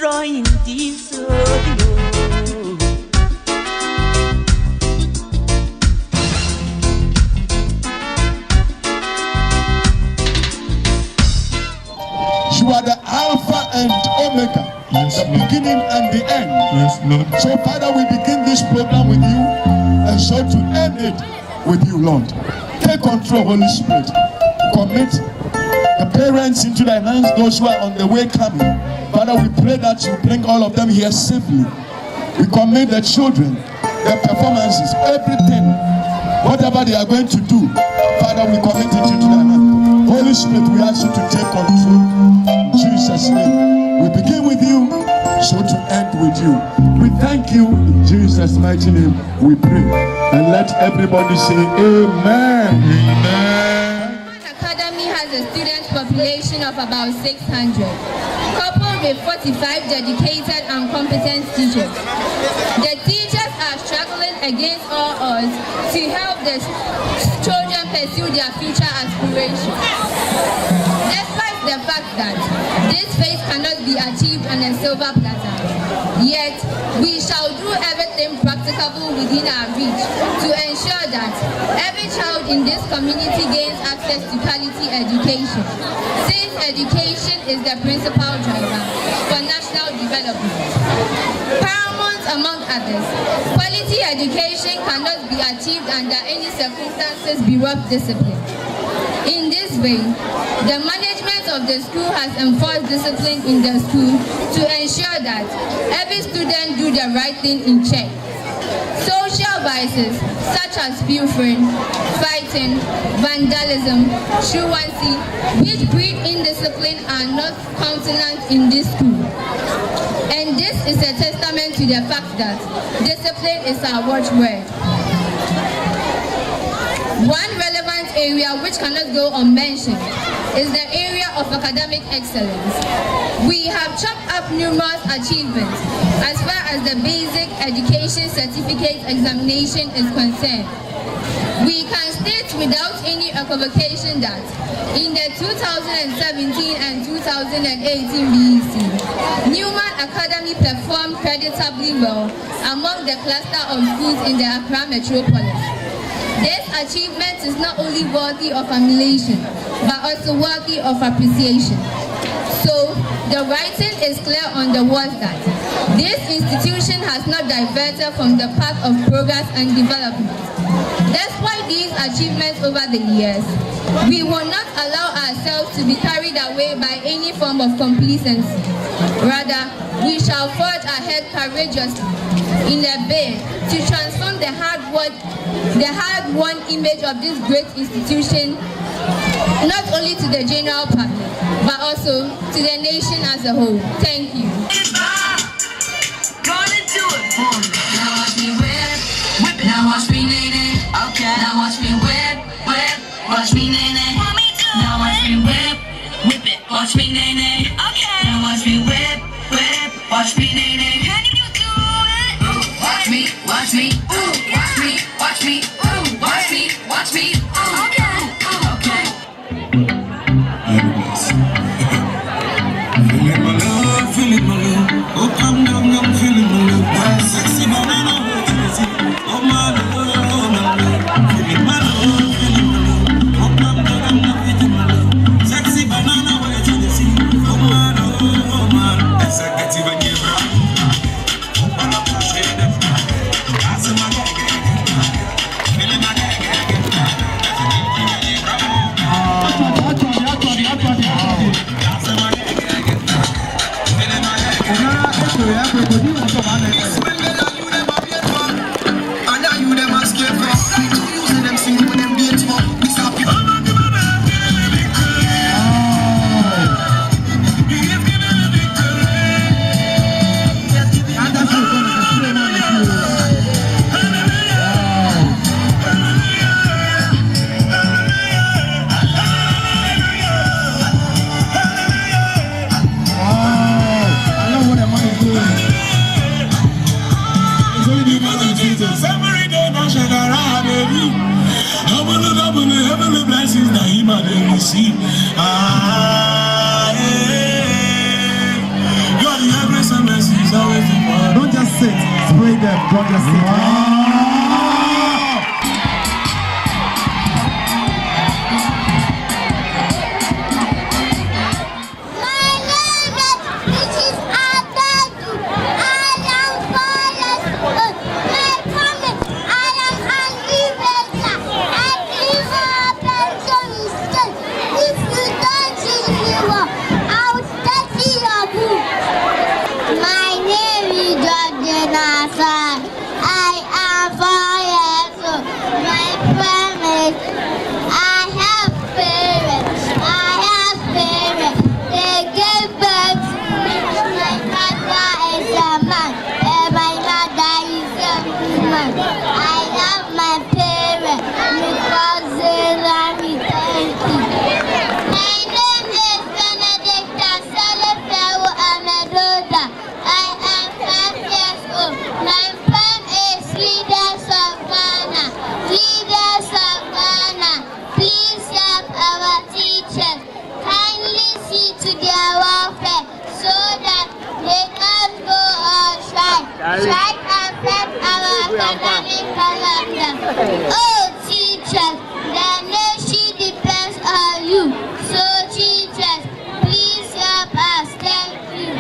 destroying this world. You are the Alpha and Omega, yes, the Lord. Beginning and the end. Yes, Lord. So, Father, we begin this program with you, and so to end it with you, Lord. Take control, Holy Spirit. Commit the parents into thy hands, those who are on the way coming. Father, we pray that you bring all of them here safely. We commit the children, their performances, everything, whatever they are going to do. Father, we commit it into thy hands. Holy Spirit, we ask you to take control. In Jesus' name. We begin with you, so to end with you. We thank you. In Jesus' mighty name, we pray. And let everybody say amen. Newman Academy has a student population of about 600, coupled with 45 dedicated and competent teachers. The teachers are struggling against all odds to help the children pursue their future aspirations. Despite the fact that this faith cannot be achieved on a silver platter, yet we shall do everything practicable within our reach to ensure that every child in this community gains access to quality education, since education is the principal driver for national development. Paramount among others, quality education cannot be achieved under any circumstances bereft discipline. In this way, the management of the school has enforced discipline in the school to ensure that every student do the right thing in check. Social vices such as pilfering, fighting, vandalism, truancy, which breed indiscipline are not countenance in this school. And this is a testament to the fact that discipline is our watchword. One relevant area which cannot go unmentioned is the area of academic excellence. We have chopped up numerous achievements as far as the basic education certificate examination is concerned. We can state without any equivocation that in the 2017 and 2018 BEC, Newman Academy performed creditably well among the cluster of schools in the Accra metropolis. This achievement is not only worthy of emulation, but also worthy of appreciation. So, the writing is clear on the walls that this institution has not diverted from the path of progress and development. Despite these achievements over the years, we will not allow ourselves to be carried away by any form of complacency. Rather, we shall forge ahead courageously in a bid to transform the hard-won image of this great institution, not only to the general public, but also to the nation as a whole. Thank you. Gonna do it for me. Now watch me whip, whip it. Now watch me nay. Okay. Now watch me whip, whip. Watch me nay. Now watch me whip, whip it. Watch me nay. Okay. Now watch me whip, whip. Watch me nay. Can you do it? Watch me, watch me. Watch me, watch me. Watch me, watch me. Okay. Okay. Feeling my love, feeling my love. Oh, calm down, I'm feeling my love. Sexy banana, oh my love, oh my love. Feeling my love, feeling my love. Oh, calm down, I'm not feeling my love. Sexy banana, wait till you see. Oh my love, oh my love. It's a get even give up. Oh, I'm not shade of I see my gang, feeling my gang. Heavenly blessings that he might receive. God, you have Don't just sit. Spray them. Don't just sit. Oh, teachers, the nation depends on you. So, teachers, please help us. Thank you.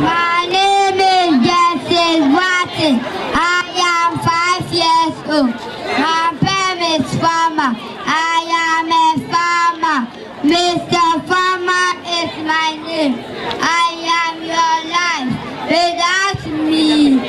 My name is Justice Watson. I am 5 years old. My parents is farmer. I am a farmer. Mr. Farmer is my name. I am your life. Without me,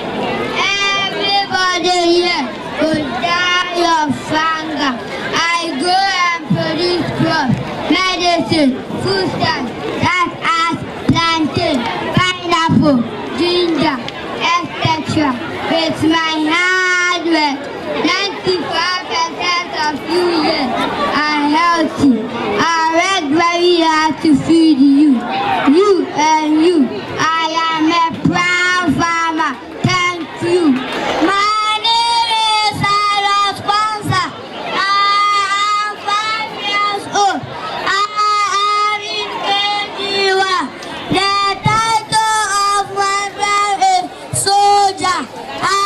everybody here would die of hunger. I go and produce crops, medicine, food stuff, such as plantain, pineapple, ginger, etc. With my hard work, 95% of you here are healthy. I work very hard to feed you. You and you. I am a proud farmer. Thank you. My name is Sarah Sponsor. I am 5 years old. I am in KG1. The title of my friend is Soldier. I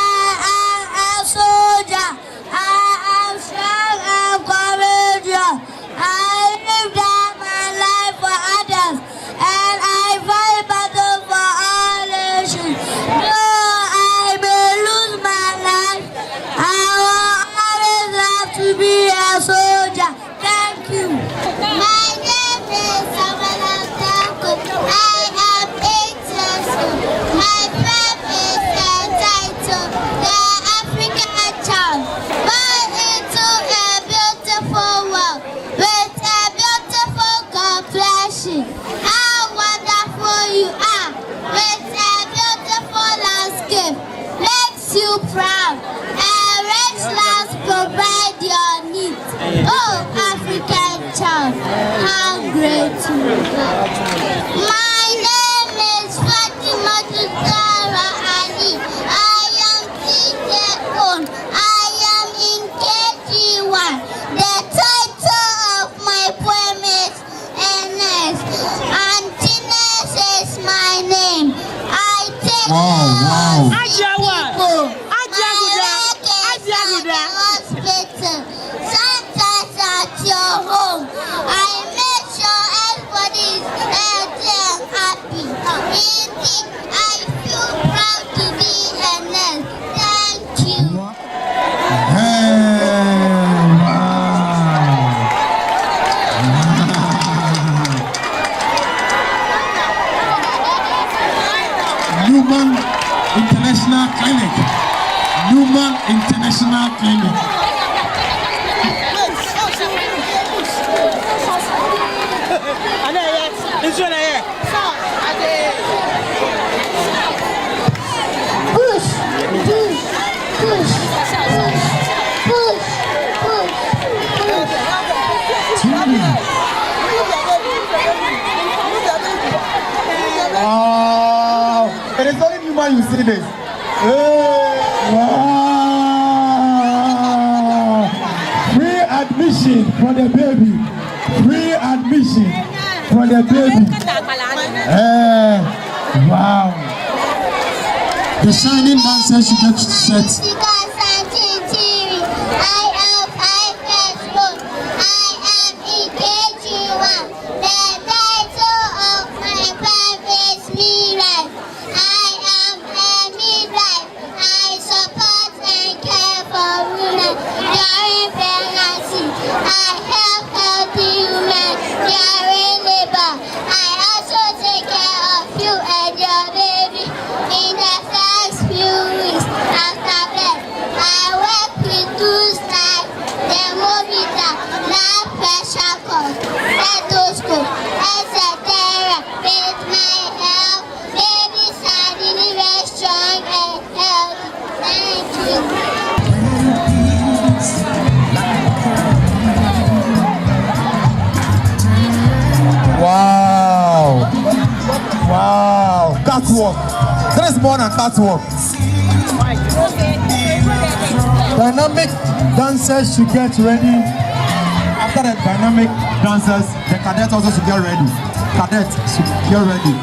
am a soldier. I am strong and courageous. I live down my life for others, and I fight battle for all nations. Though I may lose my life, I will always love to be a soldier. Thank you. My name is Savannah Tanko. I am 8 years old. My friend is entitled The African Child. Born into a beautiful world with a beautiful complexion. How wonderful you are with a beautiful landscape. Makes you proud. A rich land provide your needs. Oh, African child, how great you are. My name is Fatima Tutara Ali. I am 3 years old. I am in KG1. The title of my poem is Ernest. Antines is my name. I take care of people. I work in the hospital. Sometimes at your home. I make sure everybody is healthy and happy. Indeed, I feel proud to be a nurse. Thank you. Newman International Clinic. Newman International Clinic. Push, push, push, push, push, Wow. It is only Newman you see this. Hey. Wow. Free admission for the baby. Free admission for the baby. Wow. The shining dancer should get set. Wow, catwalk. That is more than catwalk. Dynamic dancers should get ready. After the dynamic dancers, the cadets also should get ready. Cadets should get ready.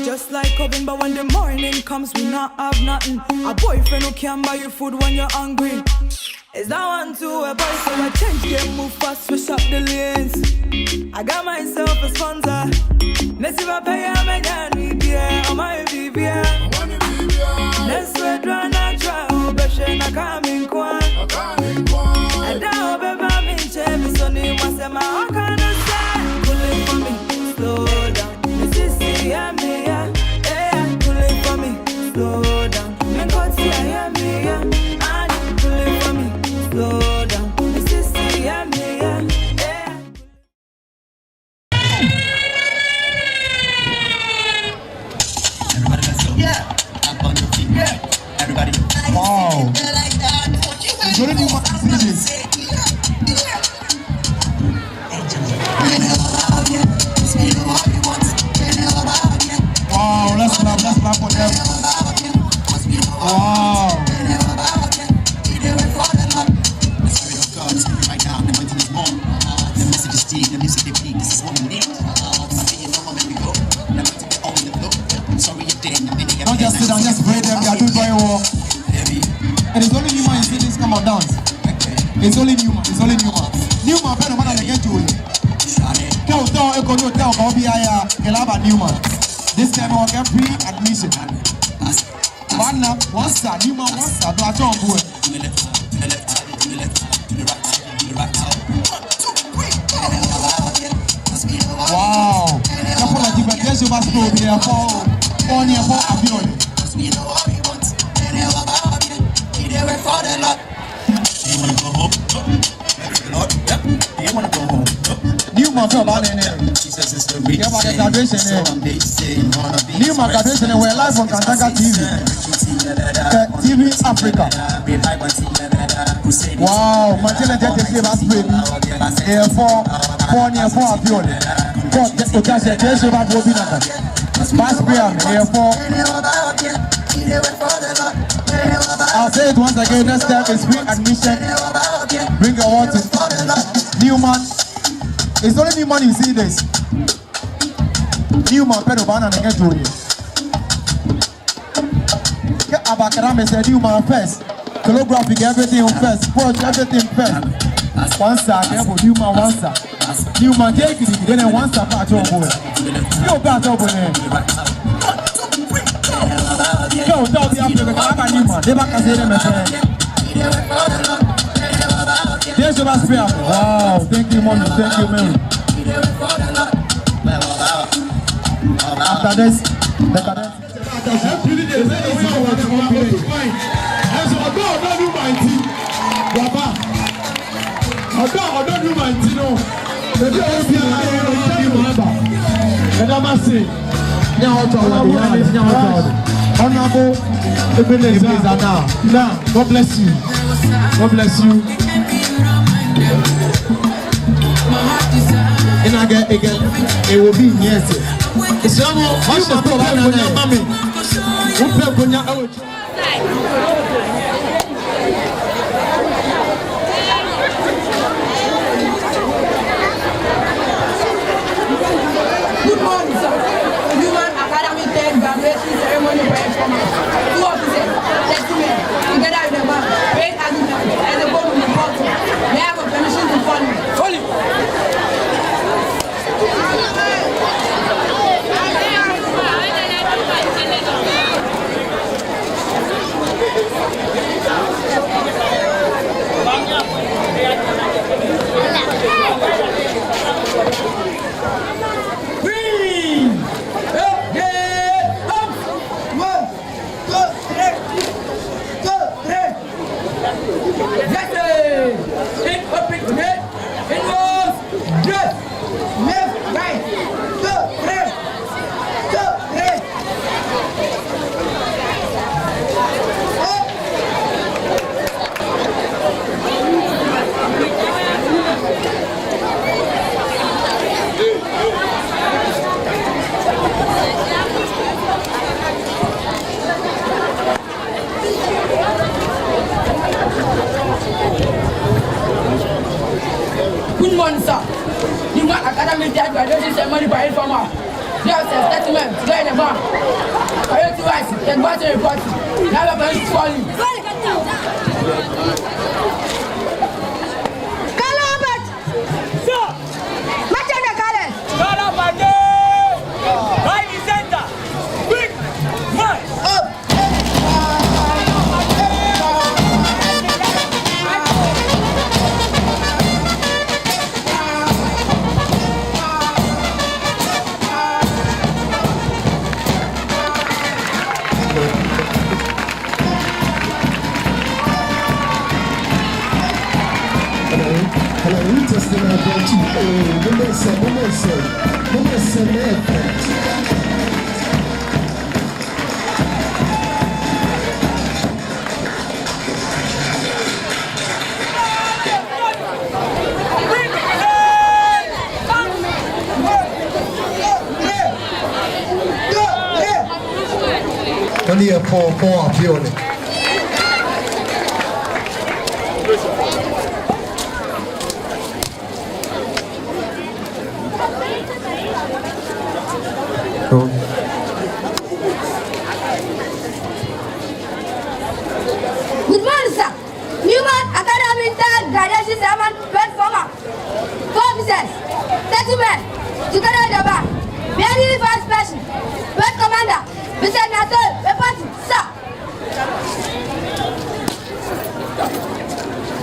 Just like oven, but when the morning comes, we not have nothing. A boyfriend who can't buy you food when you're hungry. Is that one to a boy, so I change game, move fast, switch up the lanes. I got myself a sponsor. Let's see if I pay a man, yeah, on my BBA. Let's sweat, run and try, oh, but she not coming, kwan. And now, baby, I'm in Chevy, so you must say, my kind of side. Pull it for me, slow down. Yeah, me, yeah, yeah, pull it for me, slow down. Me got yeah, me, yeah, and pull it for me, slow down. Me sister, yeah, me, yeah, yeah. Everybody, let's go. Yeah, up on your feet. Yeah, everybody. Wow. It's only Newman can see this. Wow, let's clap for them. Wow. Don't just sit down, just pray them, they are doing very well. And it's only Newman you see this come on dance. It's only Newman, it's only Newman. Newman, better man than get to it. Tell Newman. This time I'll get free admission. One now, one star, Newman, one star, do I jump boy? Wow. Couple of different days you must go here for on here for Abion. Newman from Banana. Yeah, but the graduation Newman graduation we're live on Kantaka TV. TV Africa. Wow, Martina just gave us baby. Here for 4 Abion. God, just to catch it, just about Robinaka. Pass Brian, here for. I'll say it once again, next step is free admission. Bring your water. Newman. It's only Newman you see this. Newman, Pedro Banana, and get to you. Abakarame said Newman first. Calligraphic, everything first. Watch everything first. One star, Newman one star. Newman take it, then one star part of boy. No part of boy. Yo, don't be after the car, Newman. They back as them. There's your last prayer. Wow, thank you, Mommy. Thank you, Mary. After this, the cadet. Honorable now, God bless you. God bless you. And again, it will be yes. It's almost mommy. Good morning, sir. Newman Academy 10 graduation ceremony prayer from us. 2 officers, gentlemen, together with the man, great argument, and the board will be called. May I have a permission to follow? Follow. Good morning, sir. Newman Academy graduation ceremony by informal. There was a statement today in the bar. Priority wise, the battery report. Now we're going to call you. Calabert! Sir! Machanda Calais! Calabert! Right in center! Quick! March! Up! Hello, we just did about you. Only a four purely. Good morning, sir. Newman Academy graduation ceremony great former. 4 officers, 30 men, together with the bar. Very first person, great commander, Mr. Nato, reporting, sir.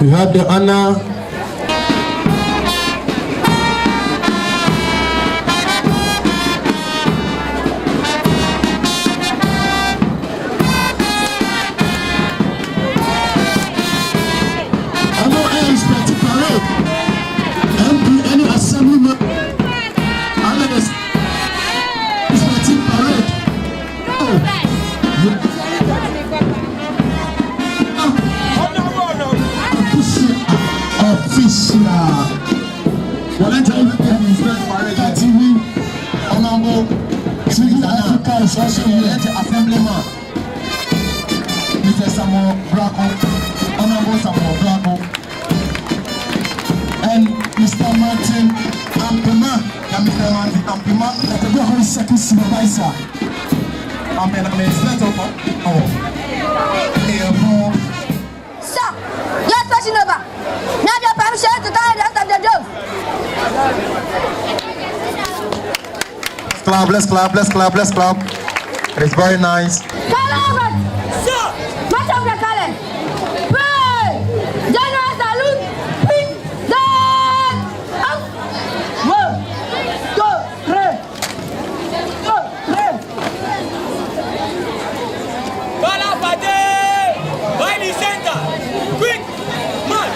We have the honor Assemblyman, Mr. Samuel Bracco, Honorable Samuel Bracco, and Mr. Martin Ampima, Mr. Martin Ampima, the second supervisor. I'm a Sir, you're touching over. Now your permission to carry the rest of the dose. Clap, let's clap, let's clap, let's clap. It is very nice. Color, sir. Much of the color. Pray. General salute. Ping. Down. Up. 1, 2, 3. 2, 3. Bala Pate! By the center! Quick! March!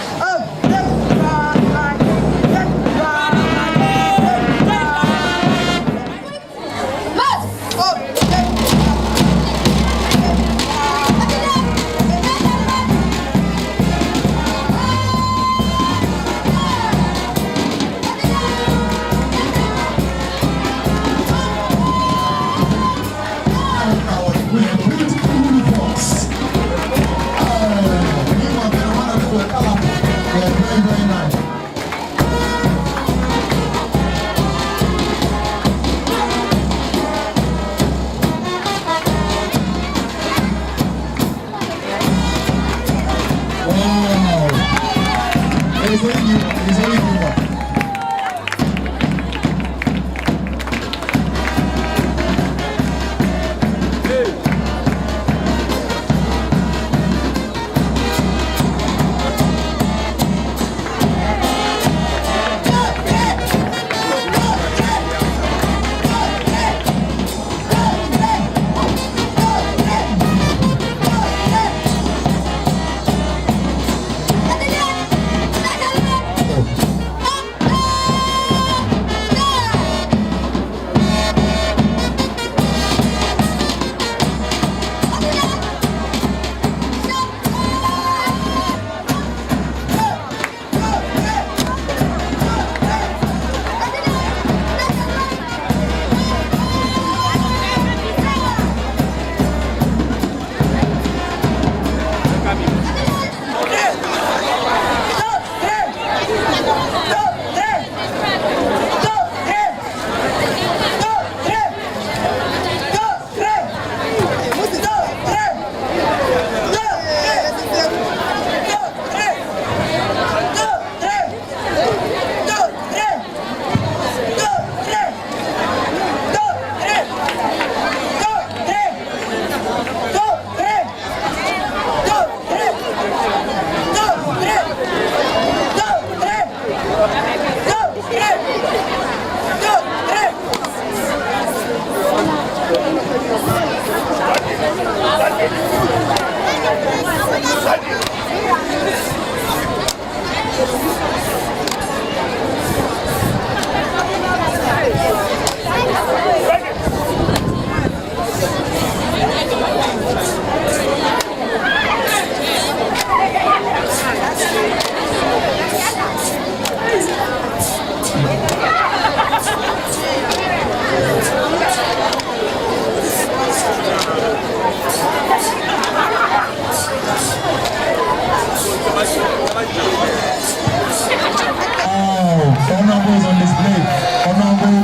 Honorables on display. Honorable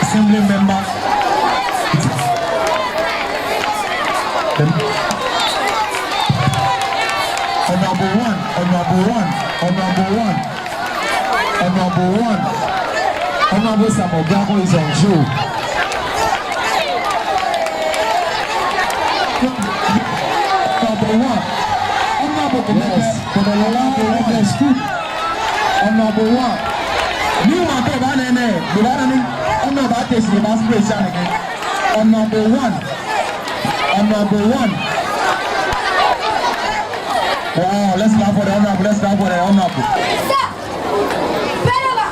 Assembly member. Honorable one. Honorable Samogago is on show. Honorable one. For the Honorable one. Newman, Honorable one. Wow, let's clap for the honorable. Let's clap for the honorable. Very well.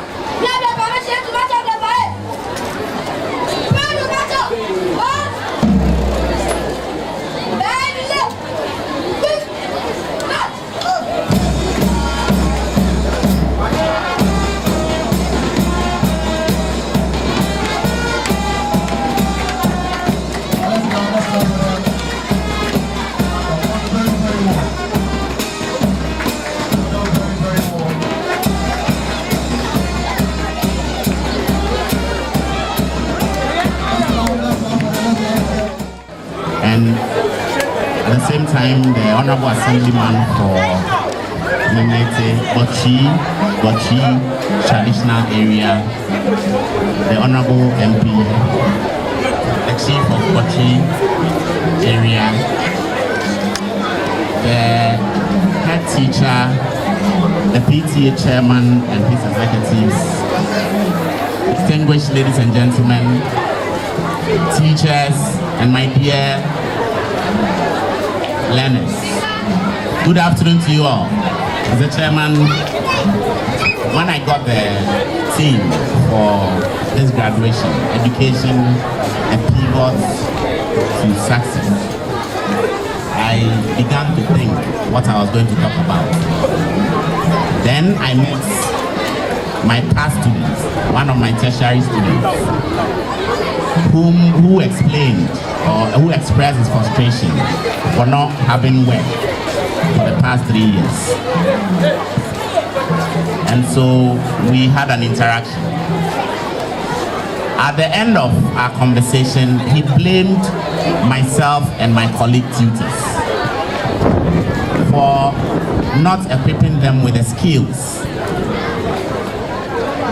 Honorable Assemblyman for Memete, Bochi traditional area, the Honorable MP, the Chief of Bochi area, the head teacher, the PTA chairman and his executives, distinguished ladies and gentlemen, teachers, and my dear learners. Good afternoon to you all. Mr. Chairman, when I got the theme for this graduation, education, a pivot to success, I began to think what I was going to talk about. Then I met my past students, one of my tertiary students, who explained or who expressed his frustration for not having work for the past 3 years. And so we had an interaction. At the end of our conversation, he blamed myself and my colleague tutors for not equipping them with the skills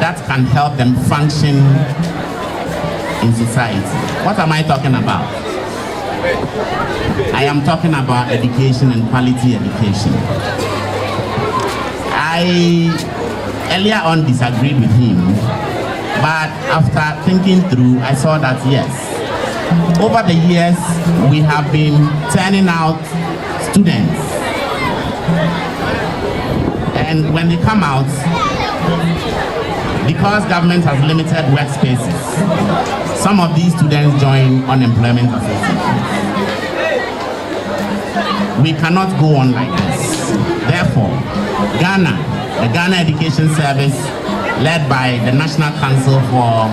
that can help them function in society. What am I talking about? I am talking about education and quality education. I earlier on disagreed with him, but after thinking through, I saw that yes, over the years we have been turning out students, and when they come out, because government has limited workspaces, some of these students join unemployment associations. We cannot go on like this. Therefore, Ghana, the Ghana Education Service, led by the National Council for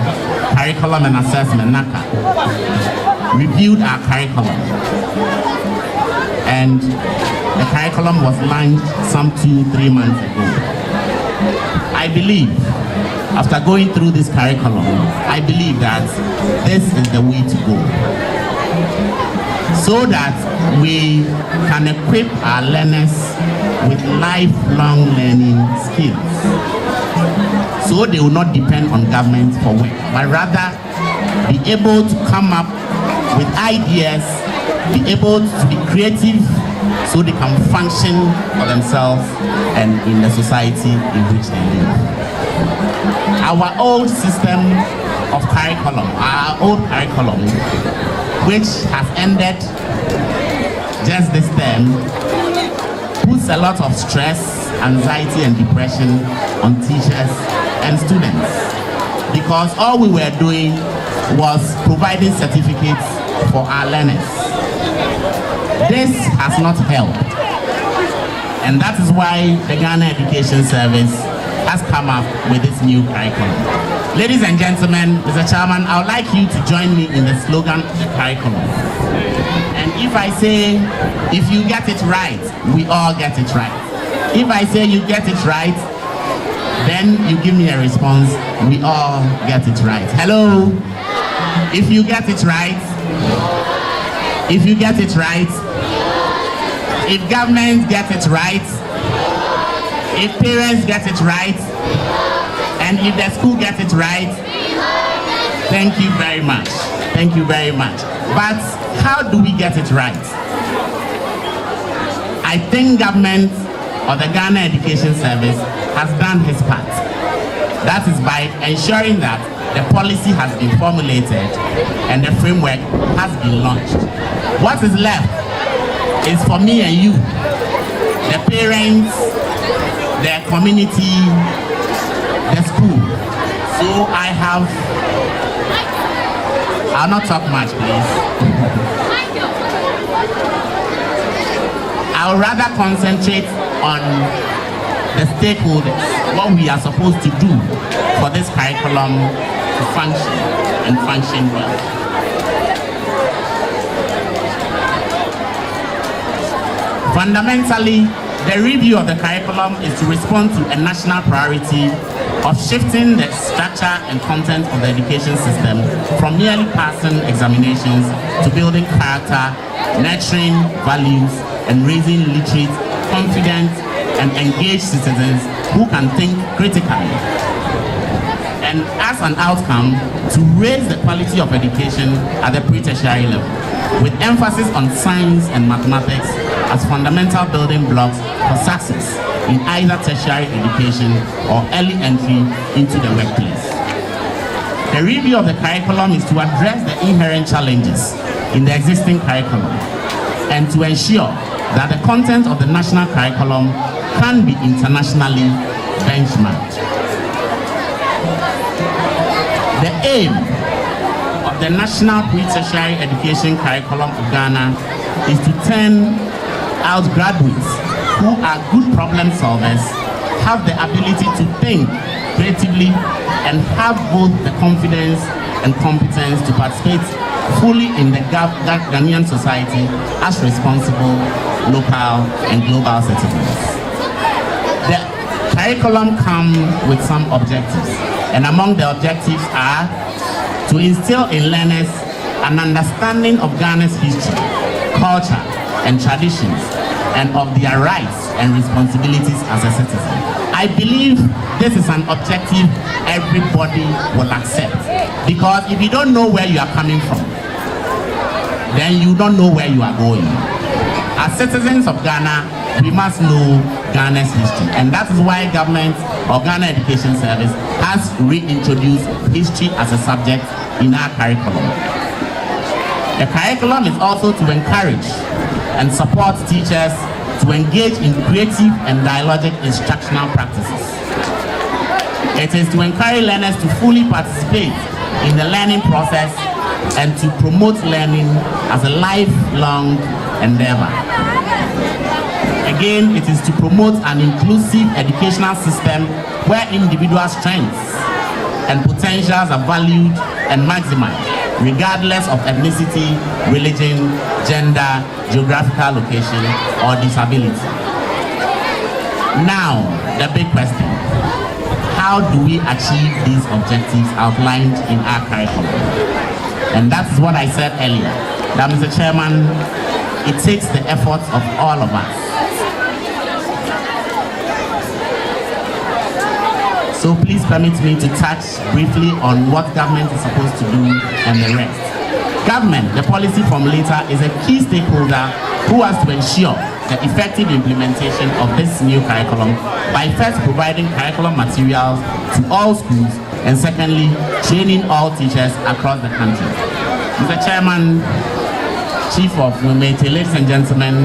Curriculum and Assessment, NACA, reviewed our curriculum. And the curriculum was launched some 2-3 months ago. I believe, after going through this curriculum, I believe that this is the way to go, so that we can equip our learners with lifelong learning skills, so they will not depend on government for work, but rather be able to come up with ideas, be able to be creative, so they can function for themselves and in the society in which they live. Our old system of curriculum, our old curriculum, which has ended just this term, puts a lot of stress, anxiety, and depression on teachers and students, because all we were doing was providing certificates for our learners. This has not helped, and that is why the Ghana Education Service has come up with this new curriculum. Ladies and gentlemen, Mr. Chairman, I would like you to join me in the slogan of the curriculum. And if I say, if you get it right, we all get it right. If I say you get it right, then you give me a response, we all get it right. Hello? If you get it right, if you get it right, if government get it right, if parents get it right, and if the school gets it right, thank you very much. Thank you very much. But how do we get it right? I think government or the Ghana Education Service has done his part. That is by ensuring that the policy has been formulated and the framework has been launched. What is left is for me and you, the parents, the community, the school. So I'll not talk much, please. I'll rather concentrate on the stakeholders, what we are supposed to do for this curriculum to function and function well. Fundamentally, the review of the curriculum is to respond to a national priority of shifting the structure and content of the education system from merely passing examinations to building character, nurturing values, and raising literate, confident, and engaged citizens who can think critically. And as an outcome, to raise the quality of education at the pre-tertiary level, with emphasis on science and mathematics as fundamental building blocks for success in either tertiary education or early entry into the workplace. The review of the curriculum is to address the inherent challenges in the existing curriculum and to ensure that the content of the national curriculum can be internationally benchmarked. The aim of the National Pre-Tertiary Education Curriculum of Ghana is to turn out graduates who are good problem solvers, have the ability to think creatively, and have both the confidence and competence to participate fully in the Ghanaian society as responsible local and global citizens. The curriculum comes with some objectives, and among the objectives are to instill in learners an understanding of Ghana's history, culture, and traditions, and of their rights and responsibilities as a citizen. I believe this is an objective everybody will accept, because if you don't know where you are coming from, then you don't know where you are going. As citizens of Ghana, we must know Ghana's history, and that is why government or Ghana Education Service has reintroduced history as a subject in our curriculum. The curriculum is also to encourage and support teachers to engage in creative and dialogic instructional practices. It is to encourage learners to fully participate in the learning process and to promote learning as a lifelong endeavor. Again, it is to promote an inclusive educational system where individual strengths and potentials are valued and maximized, regardless of ethnicity, religion, gender, geographical location, or disability. Now, the big question: how do we achieve these objectives outlined in our curriculum? And that's what I said earlier, that, Mr. Chairman, it takes the efforts of all of us. So please permit me to touch briefly on what government is supposed to do and the rest. Government, the policy formulator, is a key stakeholder who has to ensure the effective implementation of this new curriculum by first providing curriculum materials to all schools, and secondly, training all teachers across the country. Mr. Chairman, Chief of Women, ladies and gentlemen,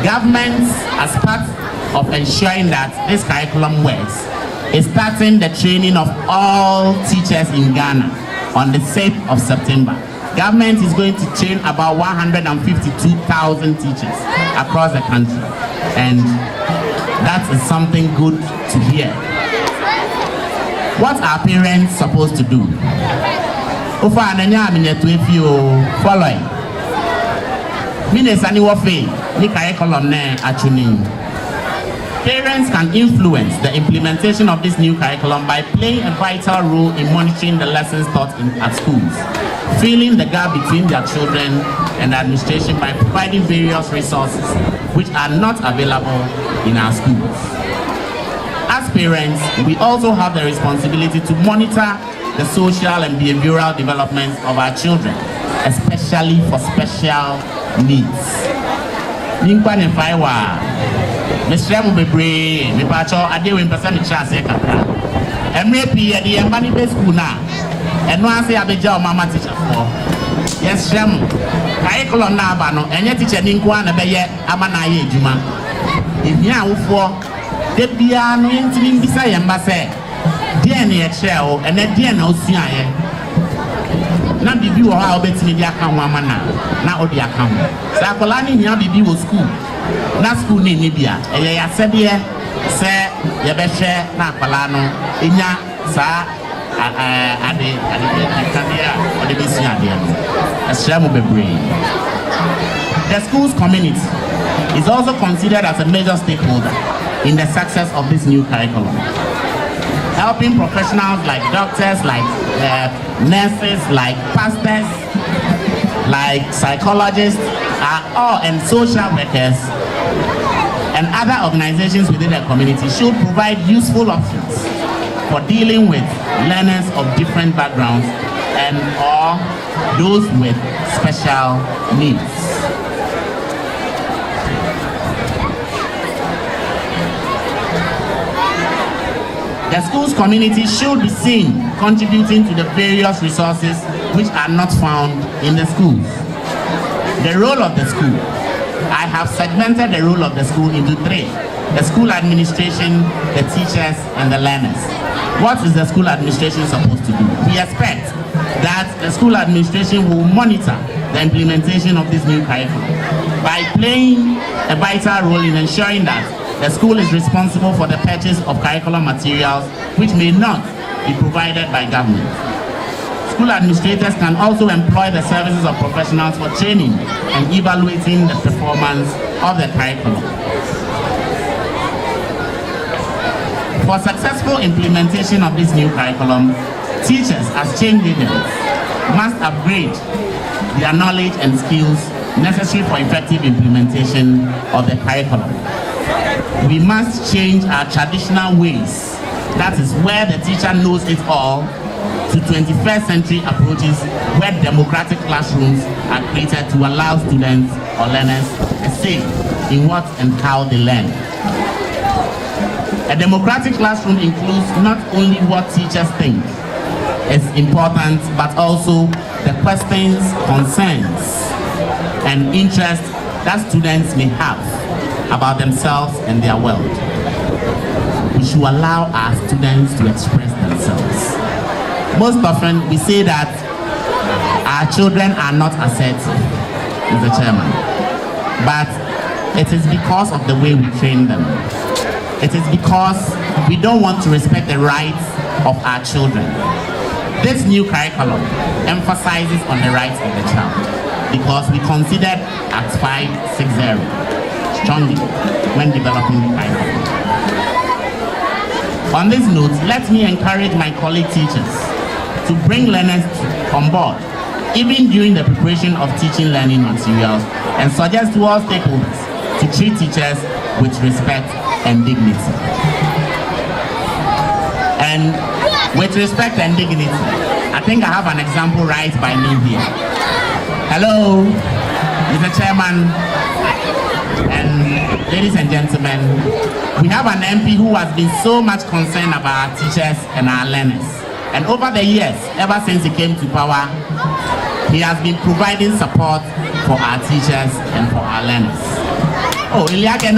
government, as part of ensuring that this curriculum works, is starting the training of all teachers in Ghana on the 6th of September. Government is going to train about 152,000 teachers across the country, and that is something good to hear. What are parents supposed to do? Following. Parents can influence the implementation of this new curriculum by playing a vital role in monitoring the lessons taught at schools, filling the gap between their children and the administration by providing various resources which are not available in our schools. As parents, we also have the responsibility to monitor the social and behavioral development of our children, especially for special needs. Mr. Mubebre, me pacho ade we mpesa me chance kakra. Emre pi ye de emba ni be school na. Eno ase abeja o mama teacher for. Yes, shem. Curriculum na aba no, enye teacher ni nko na be ye ama na ye adwuma. Ehia awofo de bia no yentini mbisa ye mba se. Die na ye kire o, ene die na osua ye. Na bibi wo ha obetini dia ka ho ama na odi aka ho. Sa akola ni hia bibi wo school. Na school ni bia eye ya sede se ye be hwe na akola no enya sa ade kabia o de bisi ade no asramu bebre. The school's community is also considered as a major stakeholder in the success of this new curriculum, helping professionals like doctors, like nurses, like pastors, like psychologists, and social workers and other organizations within the community should provide useful options for dealing with learners of different backgrounds and or those with special needs. The school's community should be seen contributing to the various resources which are not found in the schools. The role of the school. I have segmented the role of the school into three: the school administration, the teachers, and the learners. What is the school administration supposed to do? We expect that the school administration will monitor the implementation of this new curriculum by playing a vital role in ensuring that the school is responsible for the purchase of curriculum materials which may not be provided by government. School administrators can also employ the services of professionals for training and evaluating the performance of the curriculum. For successful implementation of this new curriculum, teachers as change agents must upgrade their knowledge and skills necessary for effective implementation of the curriculum. We must change our traditional ways, that is where the teacher knows it all, to 21st century approaches where democratic classrooms are created to allow students or learners a say in what and how they learn. A democratic classroom includes not only what teachers think is important, but also the questions, concerns, and interests that students may have about themselves and their world. We should allow our students to express themselves. Most often we say that our children are not assertive, Mr. Chairman, but it is because of the way we train them. It is because we don't want to respect the rights of our children. This new curriculum emphasizes on the rights of the child because we considered Act 560 strongly when developing the curriculum. On this note, let me encourage my colleague teachers to bring learners on board, even during the preparation of teaching learning materials, and suggest to all stakeholders to treat teachers with respect and dignity. And with respect and dignity, I think I have an example right by me here. Hello, Mr. Chairman, and ladies and gentlemen, we have an MP who has been so much concerned about our teachers and our learners. And over the years, ever since he came to power, he has been providing support for our teachers and for our learners. Oh, Iliake,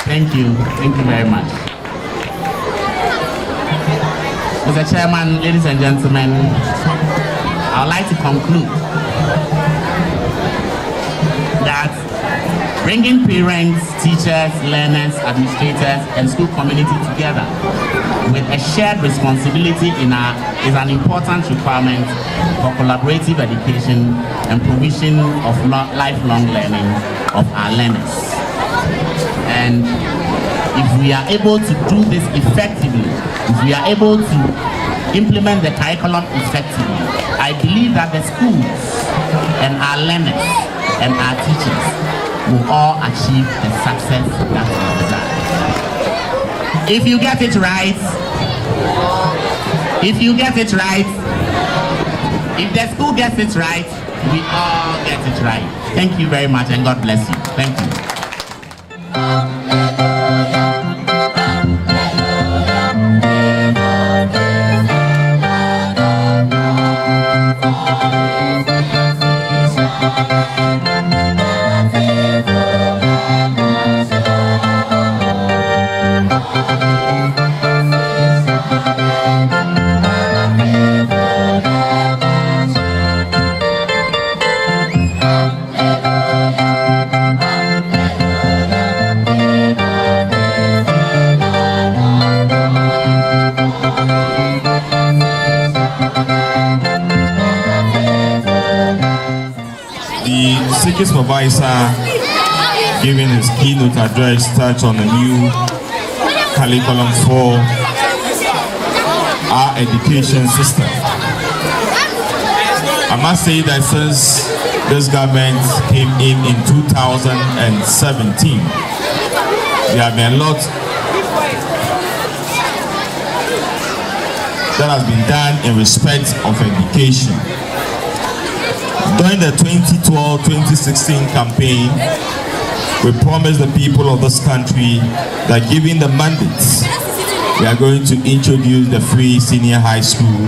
Thank you very much. Mr. Chairman, ladies and gentlemen, I would like to conclude that bringing parents, teachers, learners, administrators, and school community together with a shared responsibility is an important requirement for collaborative education and provision of lifelong learning of our learners. And if we are able to do this effectively, if we are able to implement the curriculum effectively, I believe that the schools and our learners and our teachers will all achieve the success that we desire. If you get it right, if the school gets it right, we all get it right. Thank you very much and God bless you. Thank you. The supervisor giving his keynote address touched on the new curriculum for our education system. I must say that since this government came in 2017. There have been a lot that has been done in respect of education. During the 2012-2016 campaign, we promised the people of this country that given the mandates, we are going to introduce the free senior high school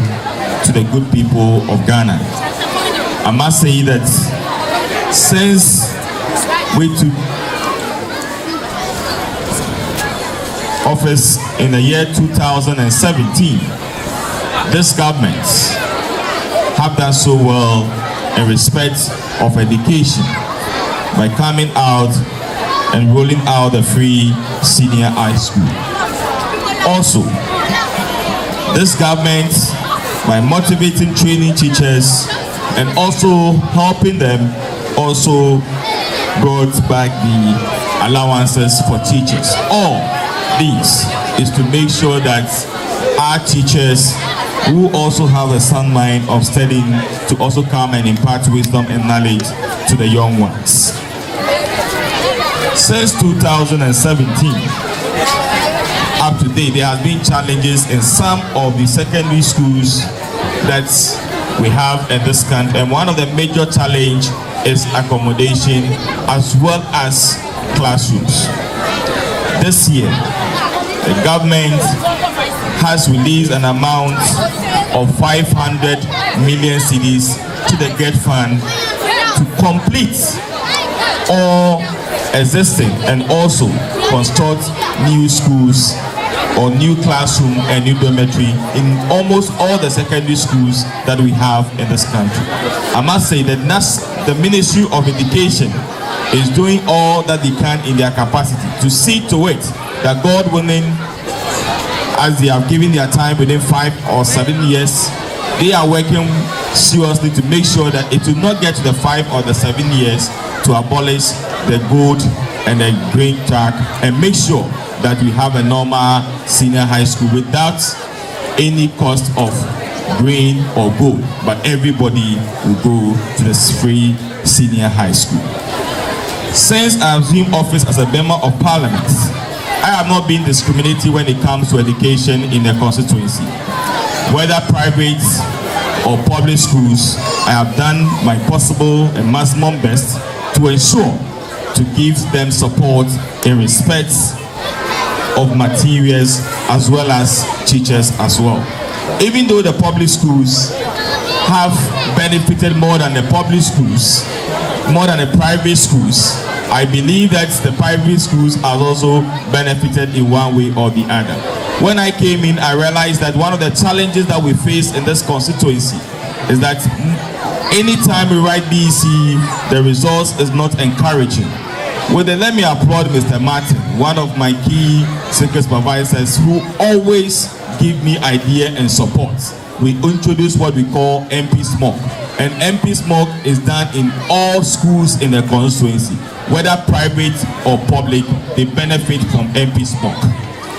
to the good people of Ghana. I must say that since we took office in the year 2017, this government have done so well in respect of education by coming out and rolling out the free senior high school. Also, this government, by motivating training teachers and also helping them, also brought back the allowances for teachers. All these is to make sure that our teachers who also have a sound mind of studying to also come and impart wisdom and knowledge to the young ones. Since 2017, up to date, there has been challenges in some of the secondary schools that we have in this country, and one of the major challenges is accommodation as well as classrooms. This year, the government has released an amount of 500 million cedis to the GET fund to complete all existing and also construct new schools or new classroom and new dormitory in almost all the secondary schools that we have in this country. I must say that the Ministry of Education is doing all that they can in their capacity to see to it that God willing, as they have given their time within 5 or 7 years, they are working seriously to make sure that it will not get to the 5 or the 7 years to abolish the gold and the green track and make sure that we have a normal senior high school without any cost of green or gold, but everybody will go to this free senior high school. Since I assumed office as a member of parliament, I have not been discriminating when it comes to education in the constituency. Whether private or public schools, I have done my possible and maximum best to ensure to give them support in respect of materials as well as teachers as well. Even though the public schools have benefited more than the public schools, more than the private schools, I believe that the private schools have also benefited in one way or the other. When I came in, I realized that one of the challenges that we face in this constituency is that anytime we write BEC, the results is not encouraging. Well, then let me applaud Mr. Martin, one of my key secret supervisors who always give me idea and support. We introduce what we call MP Smoke. And MP Smoke is done in all schools in the constituency, whether private or public, they benefit from MP Smoke.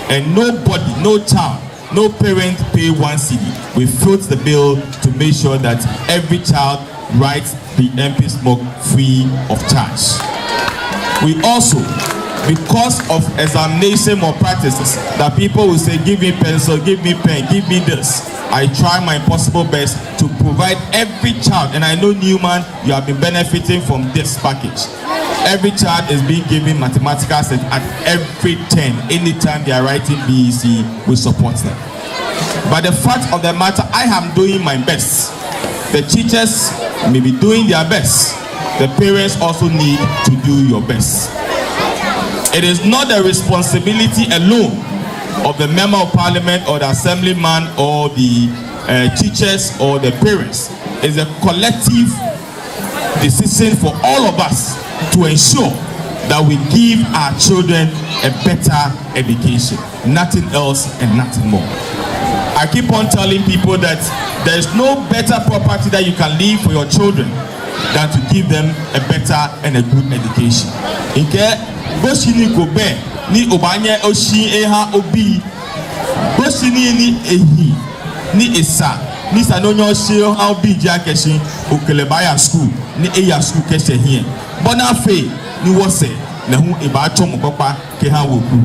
And nobody, no child, no parent pay 1 cedi. We float the bill to make sure that every child writes the MP Smoke free of charge. We also, because of examination or practices, that people will say, give me pencil, give me pen, give me this. I try my possible best to provide every child, and I know Newman, you have been benefiting from this package. Every child is being given mathematical set at every 10. Anytime they are writing BEC, we support them. But the fact of the matter, I am doing my best. The teachers may be doing their best. The parents also need to do your best. It is not the responsibility alone of the member of parliament or the assemblyman or the teachers or the parents. It's a collective decision for all of us to ensure that we give our children a better education. Nothing else and nothing more. I keep on telling people that there is no better property that you can leave for your children than to give them a better and a good education. Boshini Gobe, ni Obanya Oshi Eha Obi, Boshini ni Ehi, ni Esa, Nisa no nyo share how big ya keshi okelebaya school ni eya school keshe here. But na fe ni wose na hu e ba chom papa ke ha woku.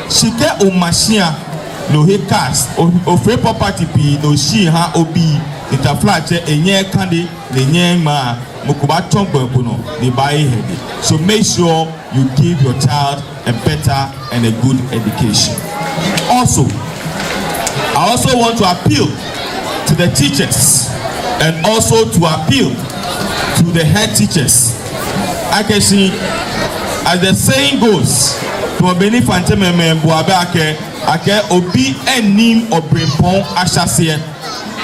Shike o machine no he cast o free property pi no shi ha obi interflache enye kande le nye ma mokuba chombo no the buy head. So make sure you give your child a better and a good education. Also, I also want to appeal to the teachers and also to appeal to the head teachers. I can see, as the saying goes, to a benefit ake obi enim obrimpon ashase.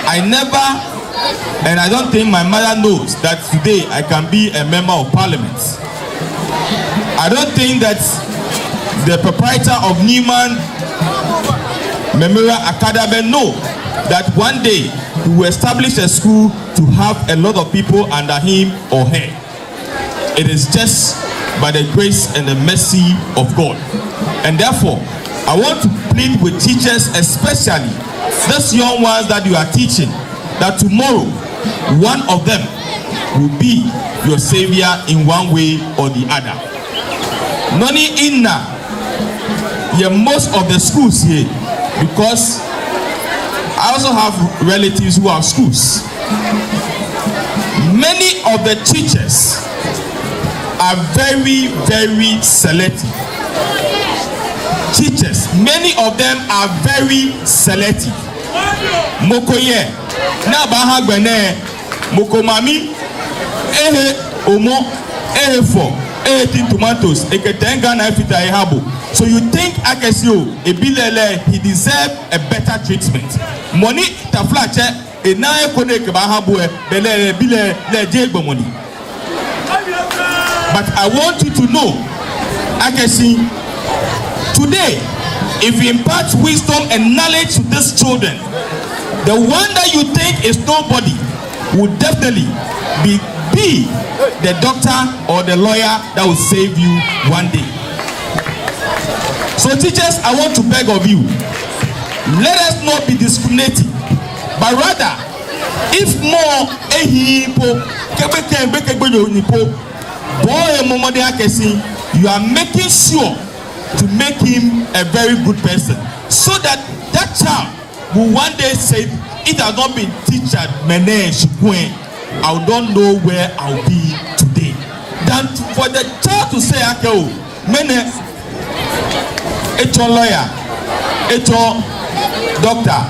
I never, and I don't think my mother knows that today I can be a member of parliament. I don't think that the proprietor of Newman Memorial Academy know that one day he will establish a school to have a lot of people under him or her. It is just by the grace and the mercy of God. And therefore, I want to plead with teachers, especially these young ones that you are teaching, that tomorrow one of them will be your savior in one way or the other. Noni inna, most of the schools here, because I also have relatives who are schools. Many of the teachers are very, very selective. Teachers, many of them are very selective. Mokoye, na baha gbene, mokomami, omo, for, tin tomatoes, eketenga na fita ehabo. So you think Akesio, Ebilele, he deserves a better treatment. Money taflache, e na ekone ke bahabu bele bile le jegbo money. But I want you to know, Akesi, today, if you impart wisdom and knowledge to these children, the one that you think is nobody will definitely be the doctor or the lawyer that will save you one day. So teachers, I want to beg of you, let us not be discriminating, but rather, if more you are making sure to make him a very good person, so that that child will one day say, it has not been teacher Mene Shikwen, I don't know where I'll be today. Than for the child to say, okay, Mene, it's your lawyer, it's your doctor.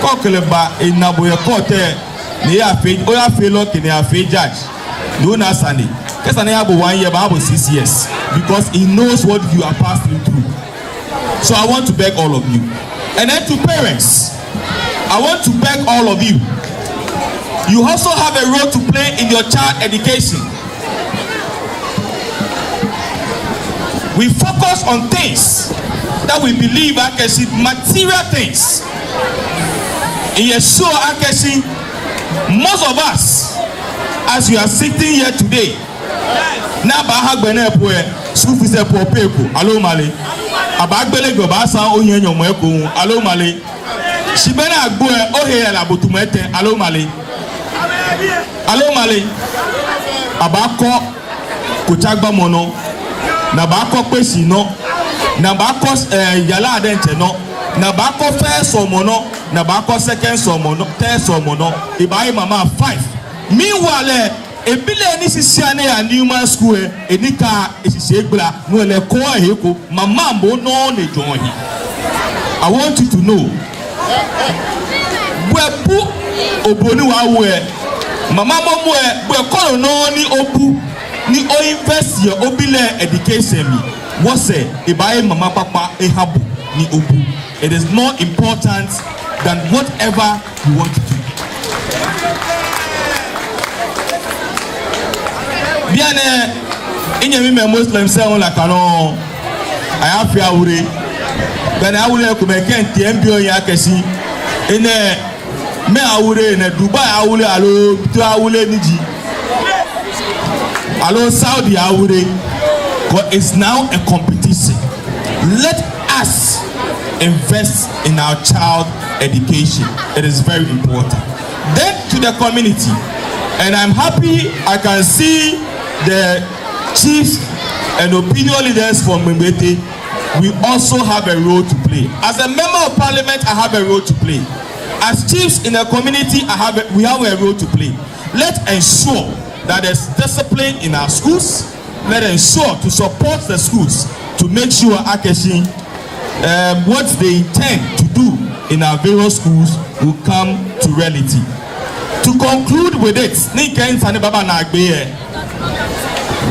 Kokeleba in Naboya Cote, near Fade, or fellow in a Fade judge. No, not Sunday. Because I have 1 year, but I was 6 years. Because he knows what you are passing through. So I want to beg all of you. And then to parents, I want to beg all of you. You also have a role to play in your child education. We focus on things that we believe are material things. In Yeshua Akeshi, most of us, as you are sitting here today, na bahagbene poe sufi se po peku alo male abagbele go ba san oyen yomo eko alo male sibena agbo e ohe la botumete alo male abako kochagba mono na bako pesi no na bako yala adenche no na bako first somono na bako second somono third somono ibai mama 5. Meanwhile ebile ni sisiane ya Newman school enika esisegla no le ko eheko mama mbo no ne johi. I want you to know wepu oboni wa we mama momo e we ko no ni opu ni o invest your obile education mi what say ibai mama papa ehabu ni opu. It is more important than whatever you want to do. Bien, il y a même Muslim on la canon. I have fear away. Then I will come again. TMBO yakesi. In me awure in Dubai awure alo to awure niji. Alo Saudi awure. But it's now a competition. Let us invest in our child education. It is very important. Then to the community, and I'm happy I can see the chiefs and opinion leaders from Mbete. We also have a role to play. As a member of parliament, I have a role to play. As chiefs in the community, we have a role to play. Let's ensure that there's discipline in our schools. Let's ensure to support the schools to make sure Akeshi, what they intend to do in our various schools will come to reality. To conclude with it,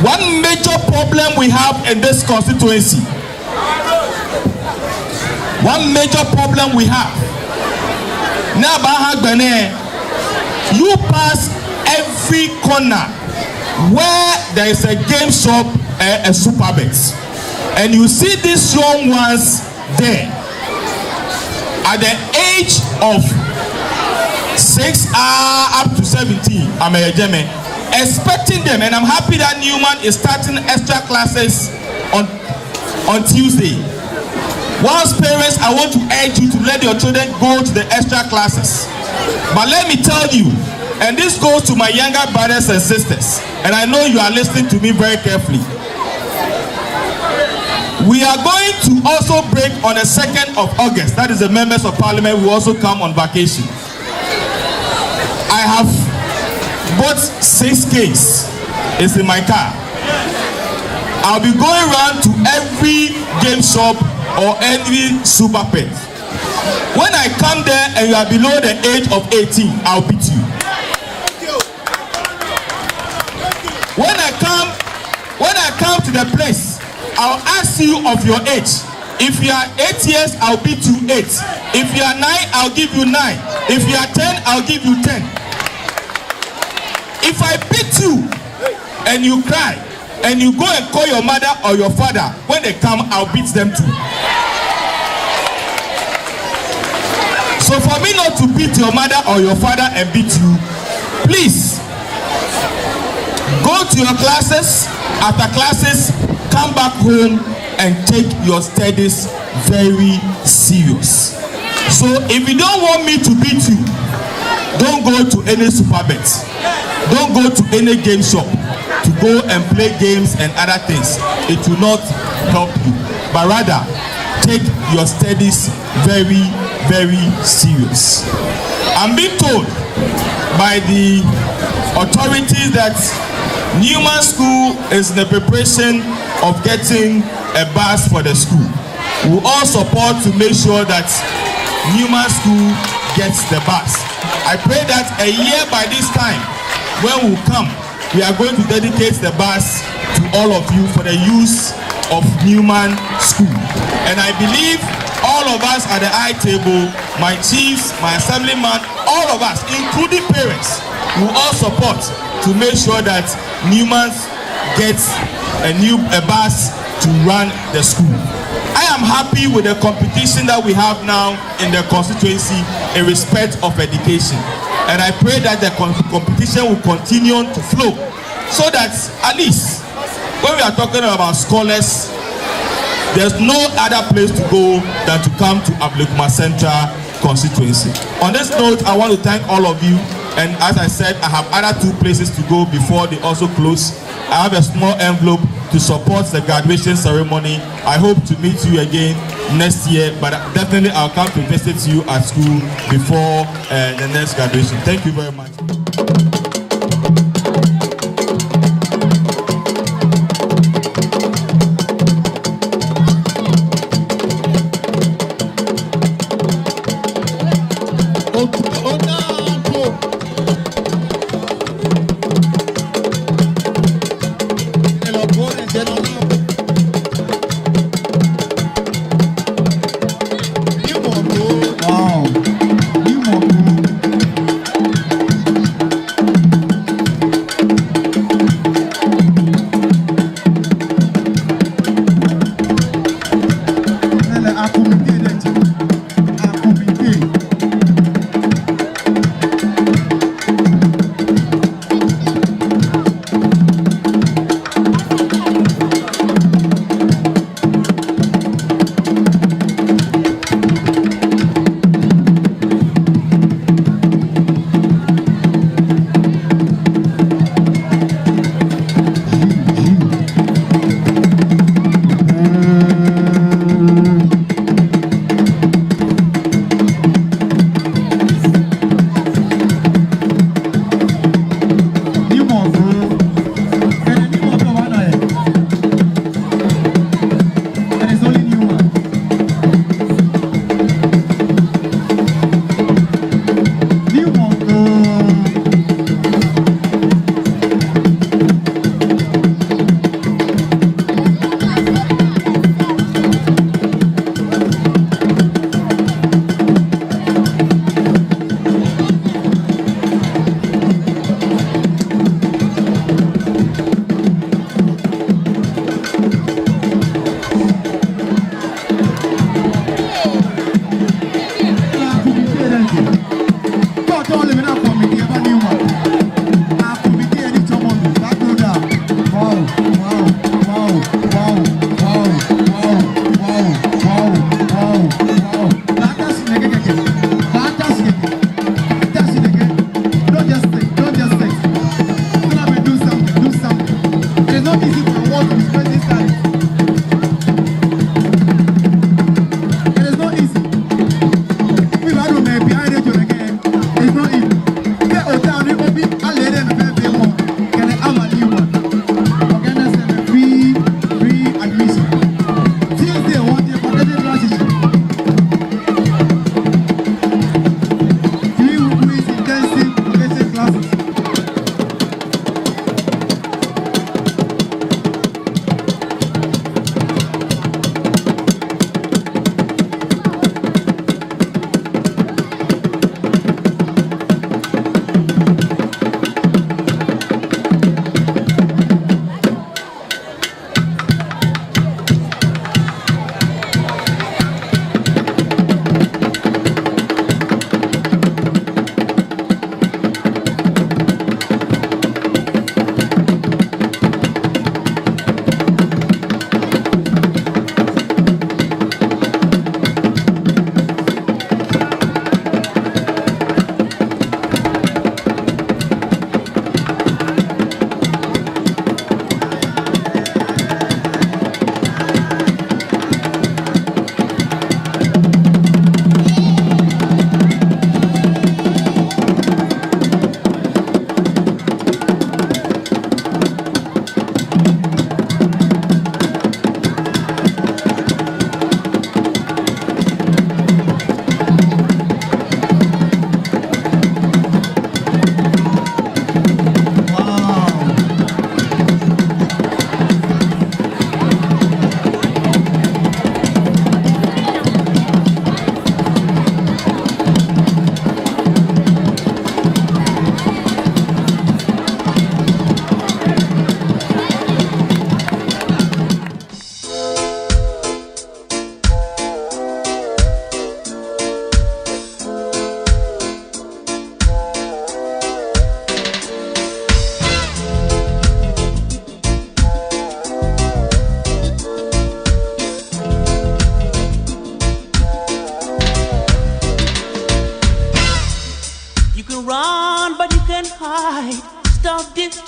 one major problem we have in this constituency, you pass every corner where there is a game shop, a superbet, and you see these young ones there at the age of 6 up to 17. I'm a German, expecting them, and I'm happy that Newman is starting extra classes on Tuesday. Once parents, I want to urge you to let your children go to the extra classes. But let me tell you, and this goes to my younger brothers and sisters, and I know you are listening to me very carefully. We are going to also break on the 2nd of August. That is the members of parliament will also come on vacation. I have bought 6 cakes. It's in my car. I'll be going around to every game shop or every super pet. When I come there and you are below the age of 18, I'll beat you. When I come to the place, I'll ask you of your age. If you are 8 years, I'll beat you 8. If you are 9, I'll give you 9. If you are 10, I'll give you 10. If I beat you and you cry and you go and call your mother or your father, when they come, I'll beat them too. So for me not to beat your mother or your father and beat you, please go to your classes. After classes, come back home and take your studies very serious. So if you don't want me to beat you, don't go to any super bet. Don't go to any game shop to go and play games and other things. It will not help you. But rather, take your studies very, very serious. I'm being told by the authorities that Newman School is in the preparation of getting a bus for the school. We all support to make sure that Newman School gets the bus. I pray that a year by this time, when we come, we are going to dedicate the bus to all of you for the use of Newman School. And I believe all of us at the high table, my chiefs, my assemblyman, all of us, including parents, will all support to make sure that Newman gets a bus to run the school. I am happy with the competition that we have now in the constituency in respect of education. And I pray that the competition will continue to flow so that at least when we are talking about scholars, there's no other place to go than to come to Ablekuma Central constituency. On this note, I want to thank all of you. And as I said, I have other 2 places to go before they also close. I have a small envelope to support the graduation ceremony. I hope to meet you again next year, but definitely I'll come to visit you at school before the next graduation. Thank you very much.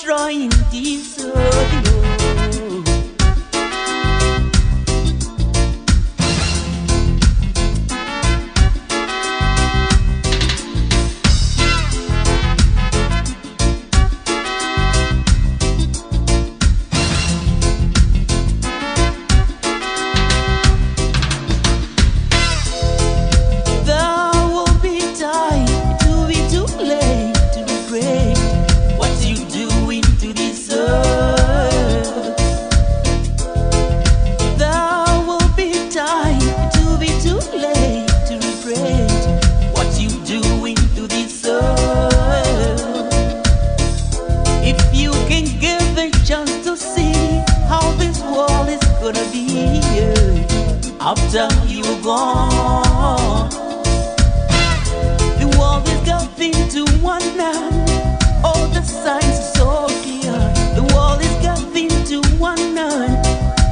destroying this world. After you gone, the world is getting to one hand. All the signs are so clear. The world is getting to one hand.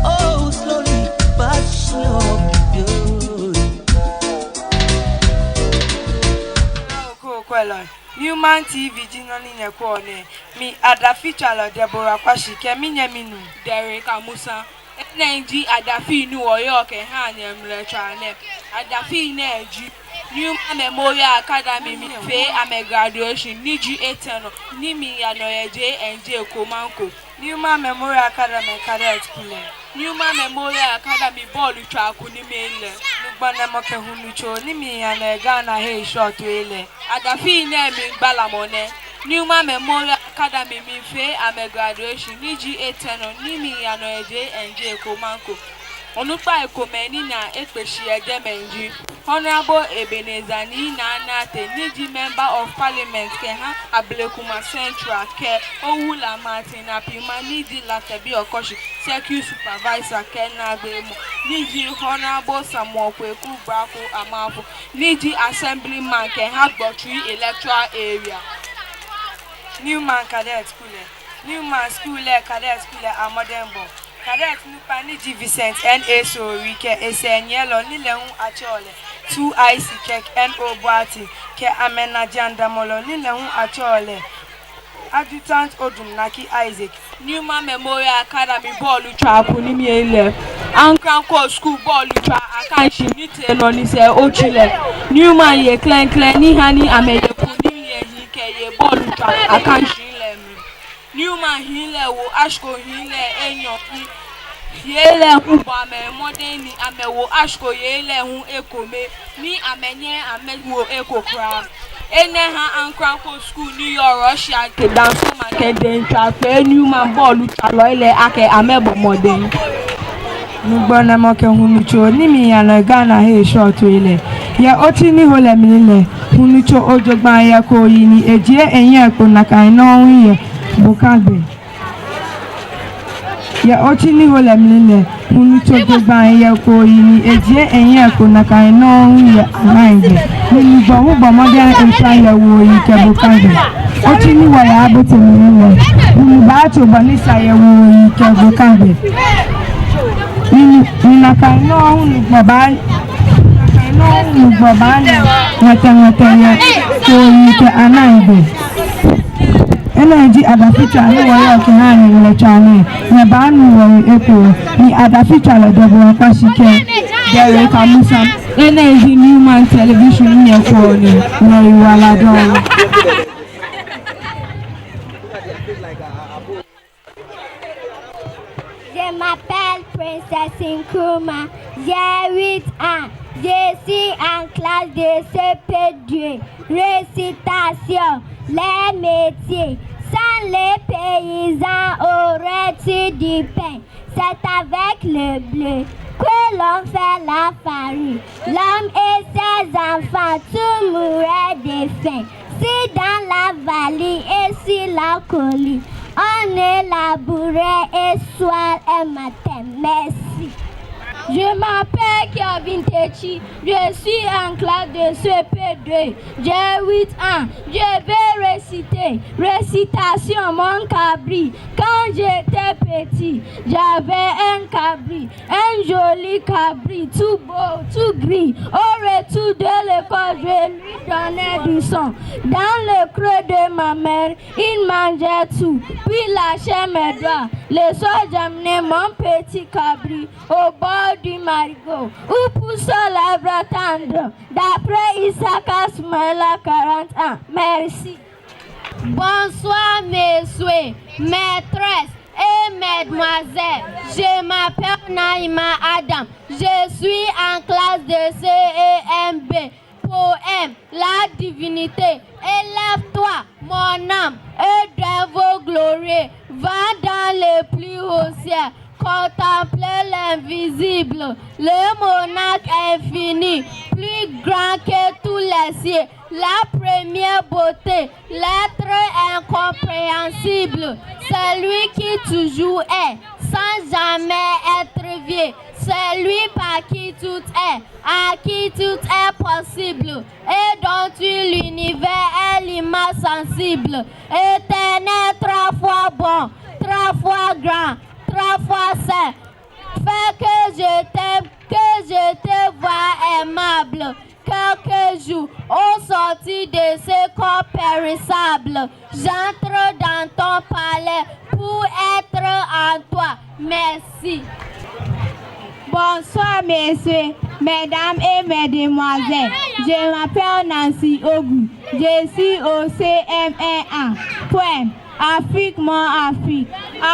Oh, slowly but surely. Newman TV jinoni nekone. Mi ada feature lo Deborah Kwashi kemi nyeminu. Derek Amusa. NG Adafi nu oyo ke ha ne mlechane Adafi na eji Newman Memorial Academy mi fe ame graduation niji eteno nimi ya no eje NJ Komanko Newman Memorial Academy cadet school Newman Memorial Academy ball track ni mele nugbana moke hunucho nimi ya na Ghana he short ele Adafi na mi gbalamone Newman Memorial Academy mi fe ame graduation niji eteno nimi ya no eje NJ Komanko Onupa ekomeni na ekpeshi eje menji Honorable Ebenezer ni na anate niji member of parliament ke ha Ablekuma Central ke Owula Martin apima niji Latebi Okoshi Security Supervisor ke na Bemo niji Honorable Samuel Kweku Braku Amafu niji Assemblyman ke ha Gbotri electoral area Newman Cadet School Newman School Cadet School Amodembo Cadet Nupa niji Vincent N.A. Sorike Esenyelo Nilehun Achole 2 IC Kek N.O. Boati Ke Amena Jandamolo Nilehun Achole Adjutant Odumnaki Isaac Newman Memorial Academy ball track nimi ele Ankranko School ball track akanshi nite no ni se ochile Newman ye clan ni hani ameye kuni ye hike ye ball track akanshi le Newman hile wo ashko hile enyo yele hubo ame modeni ame wo ashko yele hu ekome ni amenye amewo ekokra ene ha Ankranko School ni Russia ke dance market den trafe Newman ball chalo ile ake amebo modeni nugbona moke hunucho nimi ya na Ghana he short ile ya oti ni hole minile hunucho ojogban ya ko yi ni eje enye epo na kan no hu ye Bukabe ya oti ni hole minile hunucho ojogban ya ko yi ni eje enye epo na kan no hu ye anaide ni gbo gbo modern insha ya wo yi ke Bukabe oti ni wa ya abote minile ni ba to banisa ya wo yi ke Bukabe Nina kaino hu gbaba ngata ya ko yike anaide energy ada feature ni wa ke ha ni le chane na ba nu wo epo ni ada feature le Deborah Kwashi ke Derek Amusa energy Newman television ni ko ni no wala don Je m'appelle Princesse Nkrumah, j'ai 8 ans, je suis en classe de CP2. Récitation, les métiers, sans les paysans auraient-ils du pain? C'est avec le bleu que l'on fait la farine. L'homme et ses enfants, tout mourrait de faim. Si dans la vallée et si la colline, on élabourait et soir et matin. Merci. Je m'appelle Kevin Techi, je suis en classe de CP2, j'ai 8 ans, je vais réciter, récitation mon cabri, quand Quand j'étais petit, j'avais un cabri, un joli cabri, tout beau, tout gris. Au retour de l'école, je lui donnais du son. Dans le creux de ma mère, il mangeait tout, puis lâchait mes doigts. Le soir, j'amenais mon petit cabri au bord du marigot, où pousse l'arbre tendre. D'après Issaka Smaila, 40 ans. Merci. Bonsoir, messieurs, maîtresses et mesdemoiselles. Je m'appelle Naïma Adam. Je suis en classe de CEMB. Poème, la divinité. Élève-toi, mon âme, et de vos glorieux. Va dans le plus haut ciel. Contempler l'invisible, le monarque infini, plus grand que tous les cieux, la première beauté, l'être incompréhensible, celui qui toujours est, sans jamais être vieux, celui par qui tout est, à qui tout est possible, et dont l'univers est l'image sensible, éternel, 3 fois bon, 3 fois grand, 3 fois saint, fais que je t'aime, que je te vois aimable, quelques jours au sorti de ce corps périssable, j'entre dans ton palais pour être en toi. Merci. Bonsoir messieurs, mesdames et mesdemoiselles, je m'appelle Nancy Ogu, je suis au CM1A. Poème. Afrique, mon Afrique.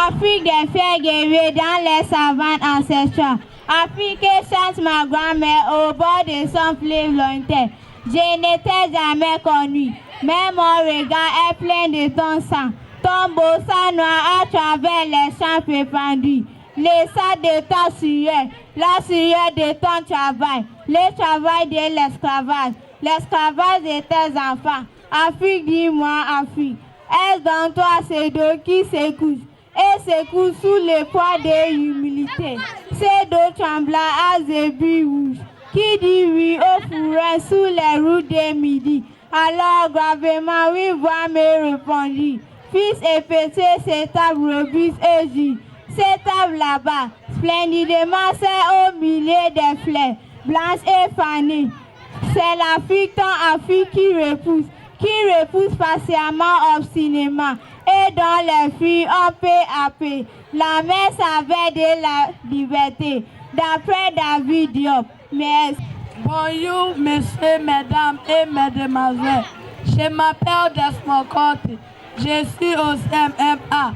Afrique des fiers guerriers dans les savanes ancestrales. Afrique chante ma grand-mère au bord de son fleuve lointain. Je n'étais jamais connue, mais mon regard est plein de ton sang. Ton beau sang noir à travers les champs répandus. Les sacs de ta sueur, la sueur de ton travail, le travail de l'esclavage, l'esclavage de tes enfants. Afrique, dis-moi, Afrique. Est-ce dans toi ces dos qui s'écoutent et s'écoutent sous le poids de l'humilité? Ces dos tremblants à zébus rouges qui dit oui au fourré sous les routes de midi. Alors gravement, oui, voix me répondit. Fils et petit, c'est table robuste et gis. Cette table là-bas, splendidement, c'est au milieu des fleurs, blanches et fanées. C'est l'Afrique, ton Afrique qui repousse patiemment, obstinément, et dans les fruits en paix à paix. La mer savait de la liberté, d'après David Diop. Merci. Bonjour, messieurs, mesdames et mesdemoiselles. Je m'appelle Desmond Côté. Je suis au CMMA.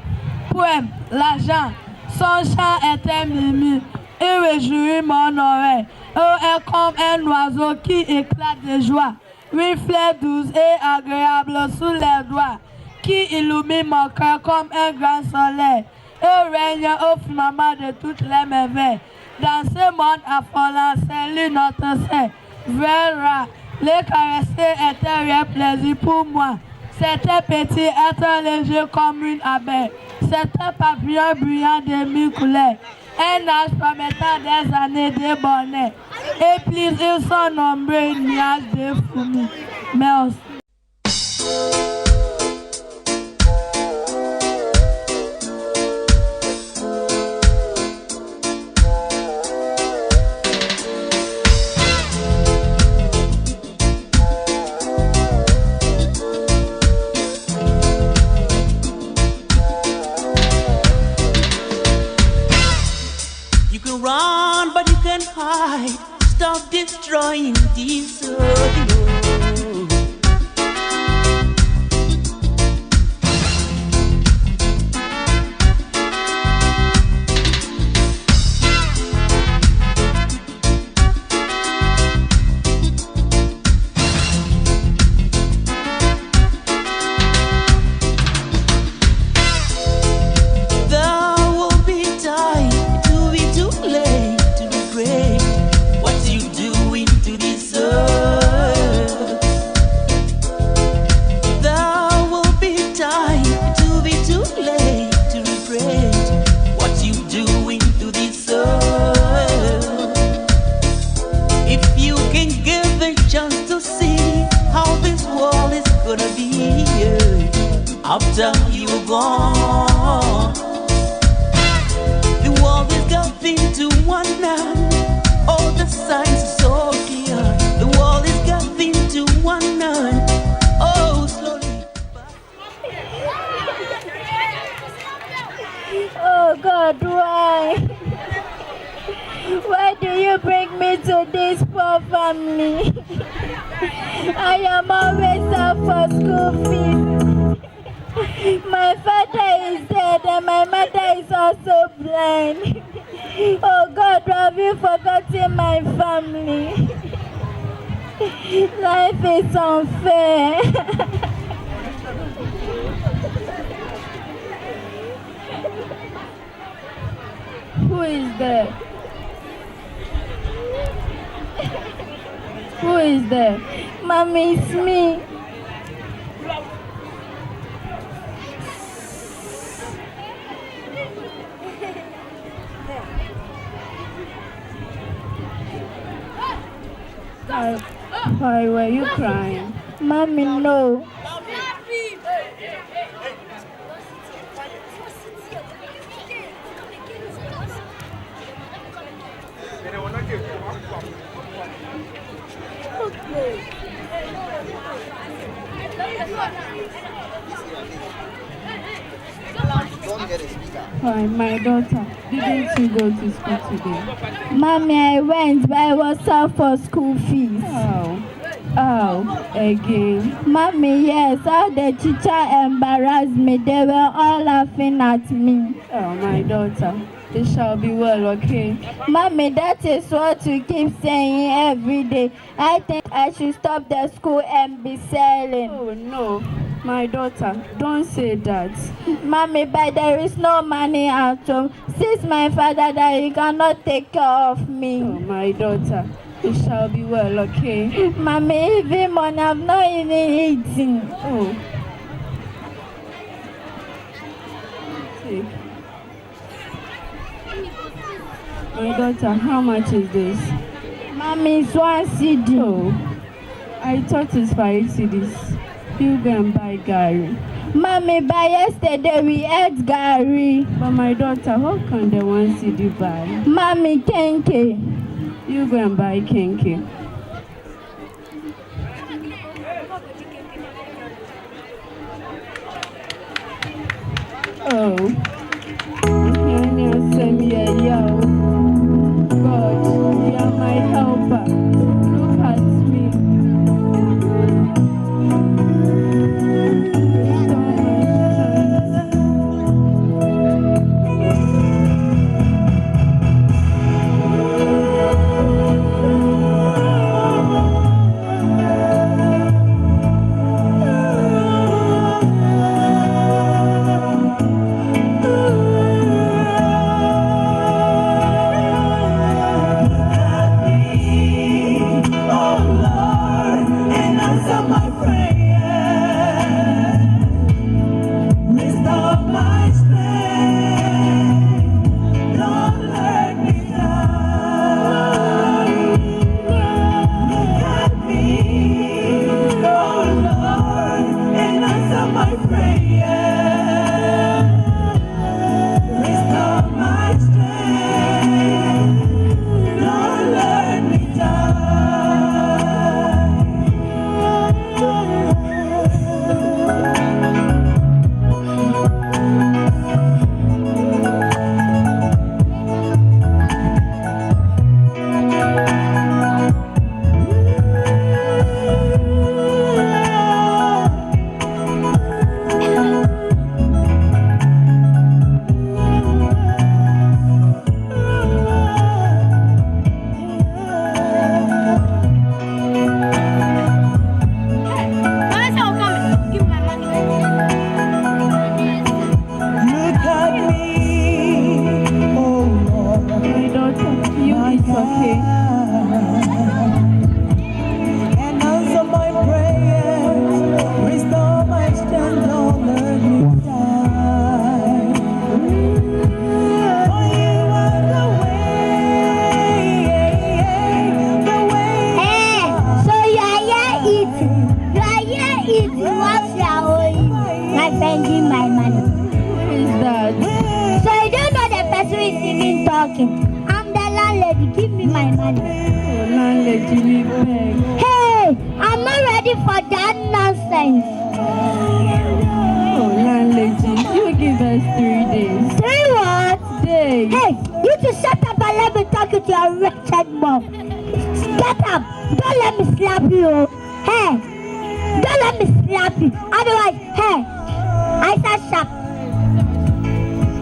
Poème, l'argent. Son chant était mimi. Il réjouit mon oreille. Il est comme un oiseau qui éclate de joie. Reflet doux et agréable sous les doigts, qui illumine mon cœur comme un grand soleil. Il règne au firmament de toutes les merveilles. Dans ce monde affolant, c'est lui notre sein. Verra, les caresser était un plaisir pour moi. C'était petit, être léger comme une abeille. C'était papillon brillant de mille couleurs. Un âge promettant des années de bonheur. Et plus ils sont nombreux, nuages de fourmis. Merci. You can run, but you can't hide. Stop destroying this earth. What you doing to this earth? why? Why do you bring me to this poor family? I am always out for school fees. My father is dead and my mother is also blind. Oh God, have you forgotten my family? Life is unfair. Who is there? Who is there? Mommy, it's me. Why were you crying? Mommy, no. Why, my daughter, didn't you go to school today? Mommy, I went, but I was out for school fees. Oh, again? Mommy, yes, how the teacher embarrassed me. They were all laughing at me. Oh, my daughter, it shall be well, okay? Mommy, that is what you keep saying every day. I think I should stop the school and be selling. Oh, no. My daughter, don't say that. Mommy, but there is no money at home. Since my father died, he cannot take care of me. Oh, my daughter, it shall be well, okay? Mommy, even money, I'm not even eating. Oh. Take. My daughter, how much is this? Mommy, it's 1 CD. Oh, I thought it's 5 CDs. You go and buy Gary. Mommy, by yesterday we ate Gary. But my daughter, what can the 1 CD buy? Mommy, Kenke. You go and buy Kenke. Oh. God, you are my helper. Look at me. Hey, you just shut up and let me talk to your wretched mom. Get up. Don't let me slap you. Hey, don't let me slap you. Otherwise, hey, I said shut.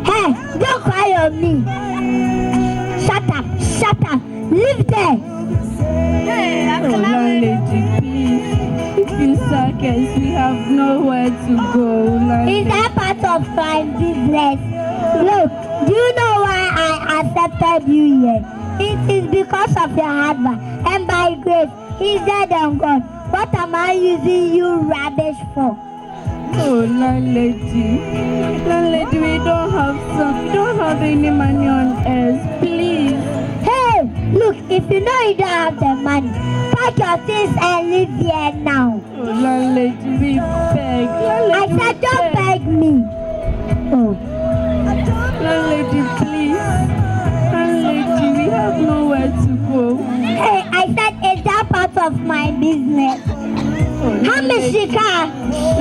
Hey, don't cry on me. Shut up. Live there. Hey, landlady, please. If you sack us, we have nowhere to go. Is that part of my business? Look, do you know why I accepted you here? It is because of your husband, and by grace, he's dead and gone. What am I using you rubbish for? Oh, landlady, we don't have any money on us, please. Hey, look, if you know you don't have the money, pack your things and leave here now. Oh, landlady, we beg. I said don't beg me. Oh. Landlady, please. Landlady, we have nowhere to go. Hey, I said is that part of my business? How much she can?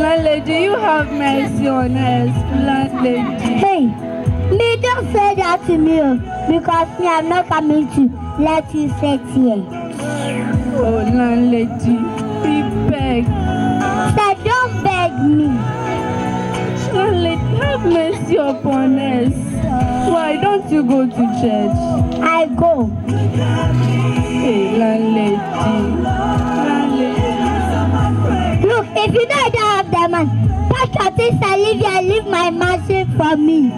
Landlady, you have mercy on us, landlady. Hey, me don't say that to me because me I'm not coming to let you sit here. Oh, landlady, we beg. Say don't beg me. Landlady, have mercy upon us. Why don't you go to church? I go. Hey, landlady. Look, if you don't have the money, pack your things and leave here and leave my machine for me.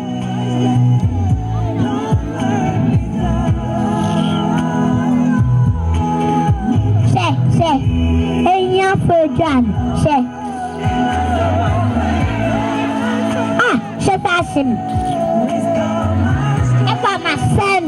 Say, hey, yeah, for John, say. Say fashion. If I'm a son.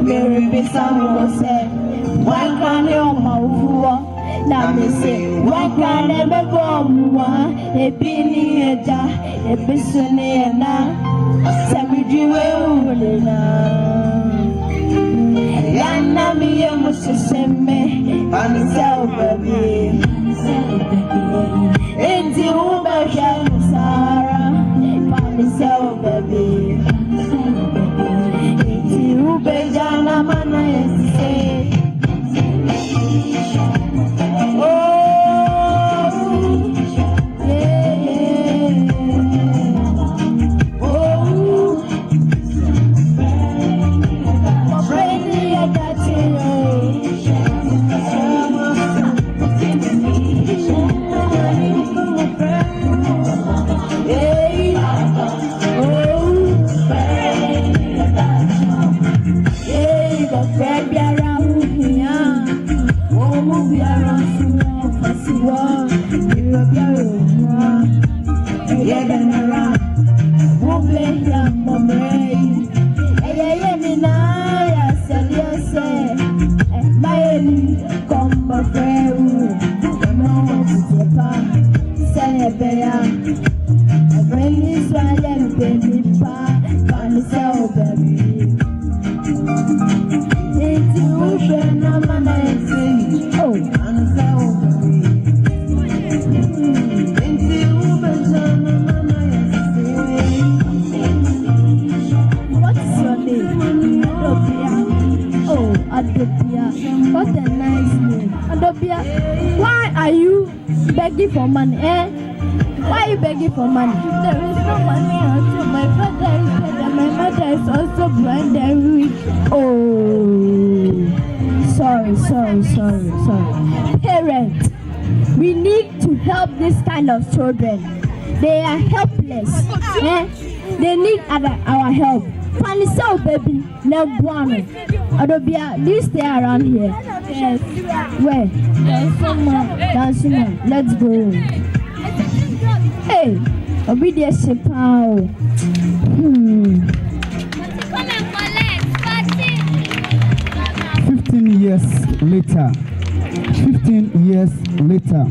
Mary Bissam was said, one can you now me say, one can never go more, a penny a jar, a bisony and now, Sammy Yana me, you must send me, and myself, baby. It's you, Sarah, and myself, baby. Bejana mana yese. Oh, yeah. Oh, Brady, I got you. What a nice name. Adobia, why are you begging for money? Why are you begging for money? There is no money until my father is dead and my mother is also blind and weak. Oh, sorry. Parents, we need to help this kind of children. They are helpless. They need our help. Panisau baby, no buono. Adobia, do you stay around here? Yes. Where? Dancing. Let's go. Hey, obedience power. 15 years later. 15 years later.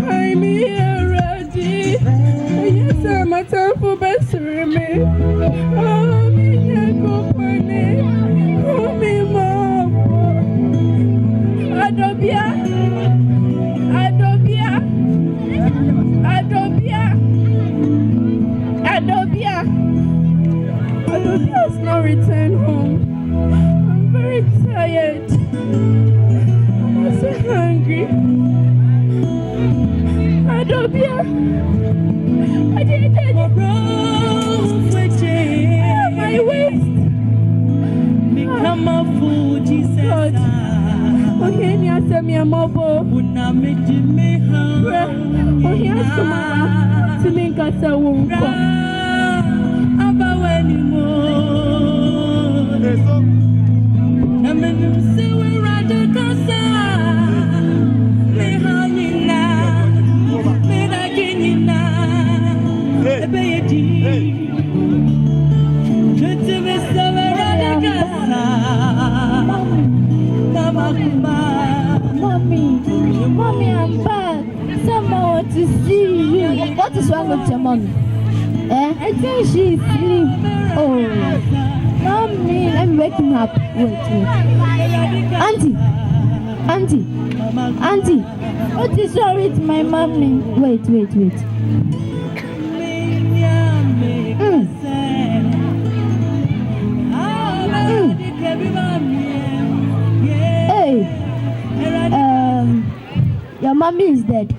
I'm me ready. Yes, I'm a time for best me. Oh, me, company. Oh, me, mom. Adobia. Adobia has not returned home. I'm very tired. I'm also hungry. Adobia. I didn't my waist. Become a fool, Jesus. Okay, you send me a mobile. Would not make me hungry. Oh, here's some to make us a woman. About anymore. I'm in the sewer, rather casa. Me hangina, me laginina, a baby. Let's be sewer, rather casa. Mommy, I'm back. Someone wants to see you. What is wrong with your mommy? I think she's asleep. Oh, mommy, let me wake him up. Wait. Auntie, what is wrong with my mommy? Wait. Hey, your mommy is dead.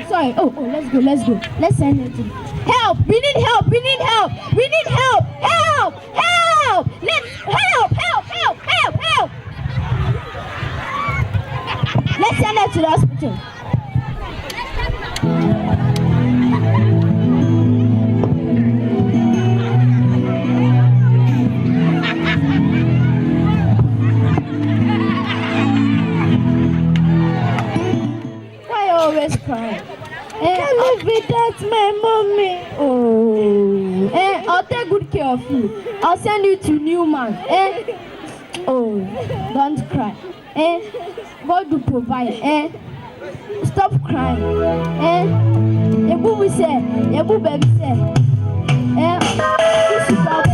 Sorry. Oh, let's go. Let's send her to help. We need help. Help. Let's help. Let's send her to the hospital. Why always crying? That's my mommy. Oh, I'll take good care of you. I'll send you to Newman. Oh, don't cry. God will provide. Stop crying. Yebu we say, Yebu baby say. This is our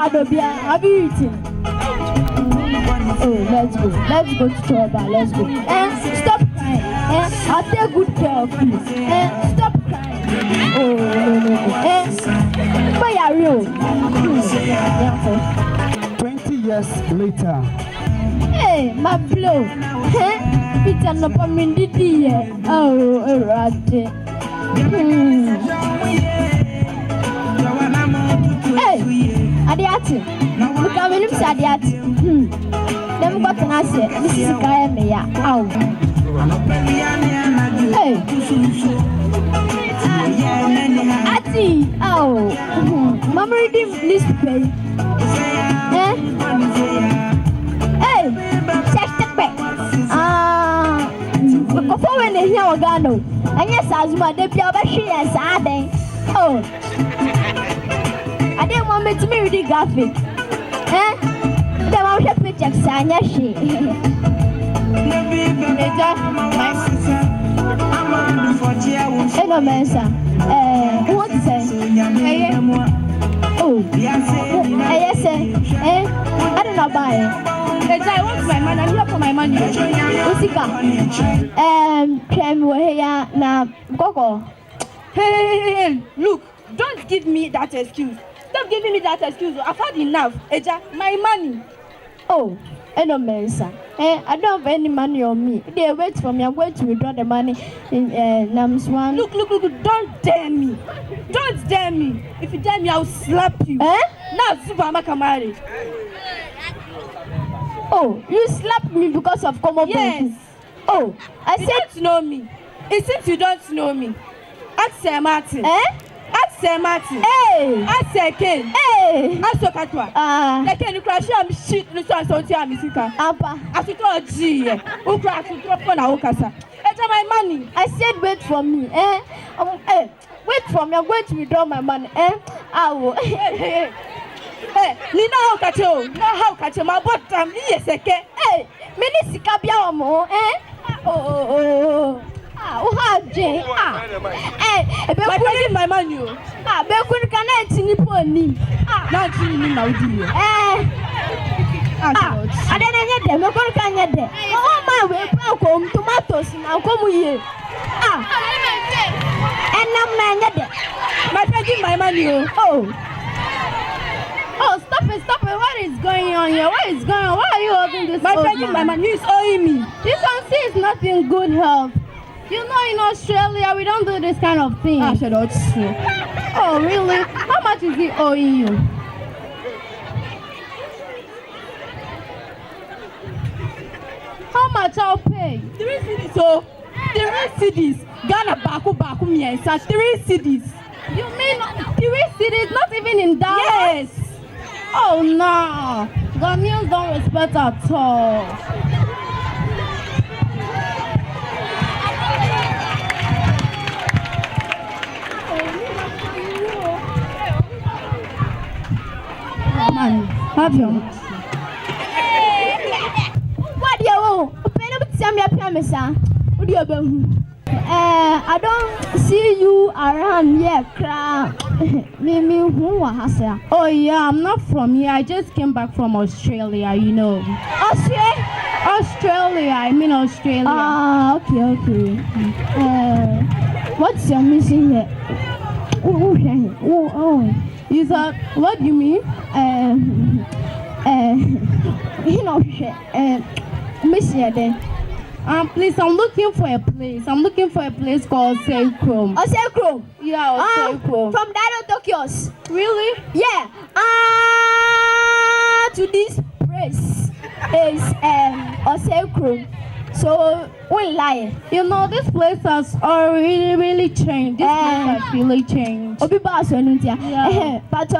Adobia, have you eaten? Oh, let's go to Choba, let's go. Stop crying. I'll take good care of you. Stop crying. Oh, no. Why are you? 20 years later. Hey, my blow. Peter no pamindidi. Oh, right. Hey, Adiati. Look at me, Adiati. Them got an answer. This is a guy, me. Ow. Hey. Ati. Ow. Mama, reading this pay. Hey. Check the back. Before when they hear Ogano. And yes, as my debut, but she is sad. Oh. I didn't want me to read the graphic. Then I'll have to check Sanya. She. Hello, Mensa. What is it? Oh, yes, I don't know buy it. I want my money. I'm here for my money. Usika. Now, Gogo. Hey, look, don't give me that excuse. Stop giving me that excuse. I've had enough. Eja, my money. Oh, no mensa. I don't have any money on me. They wait for me. I'm going to withdraw the money in Namswan. Look, don't dare me. Don't dare me. If you dare me, I'll slap you. Now, Super Kamari. Oh, you slapped me because of common Yes. Oh, I you said don't know me. It seems you don't know me. Ask Martin. Ask Martin. Hey. Ask Ken. Hey. Ask Okatwa. The Ken you crash am shit no so so tia misika. Apa. Asito G. Who crash to drop on Okasa. Enter my money. I said wait for me. Wait for me. I'm going to withdraw my money. I will. Hey, you know how catch you. Know how catch my bottom. Yes, okay. Hey, many sikabia omo. Oh. Jay. My friend, my man, you. Bekun kana etini poni. Na etini na odi. I don't need them. I'm going to get there. Oh, my way, welcome tomatoes now. Come here. And I'm man. My friend, my man, Oh, stop it. What is going on here? What is going on? Why are you holding this? My friend, my man, he is owing me. This one is not in good health. You know, in Australia, we don't do this kind of thing. Oh, really? How much is he owing you? How much I'll pay? 3 cities, so 3 cities. Ghana, Baku, Miensa, 3 cities. You mean 3 cities? Not even in Dallas? Yes. Oh, no. Ghanaians don't respect at all. Man, have you? What do you want? What do you I don't see you around here, crowd. Oh yeah, I'm not from here. I just came back from Australia, you know. Australia, I mean Australia. Ah, okay. What's your mission here? You thought, what do you mean? Mission then. Please, I'm looking for a place. I'm looking for a place called Seikrom. Seikrom? Yeah, Seikrom. From Dino Tokyo's. Really? Yeah. To this place is Seikrom. So, we lie. You know, this place has already really changed. This place has really changed. Yeah. But,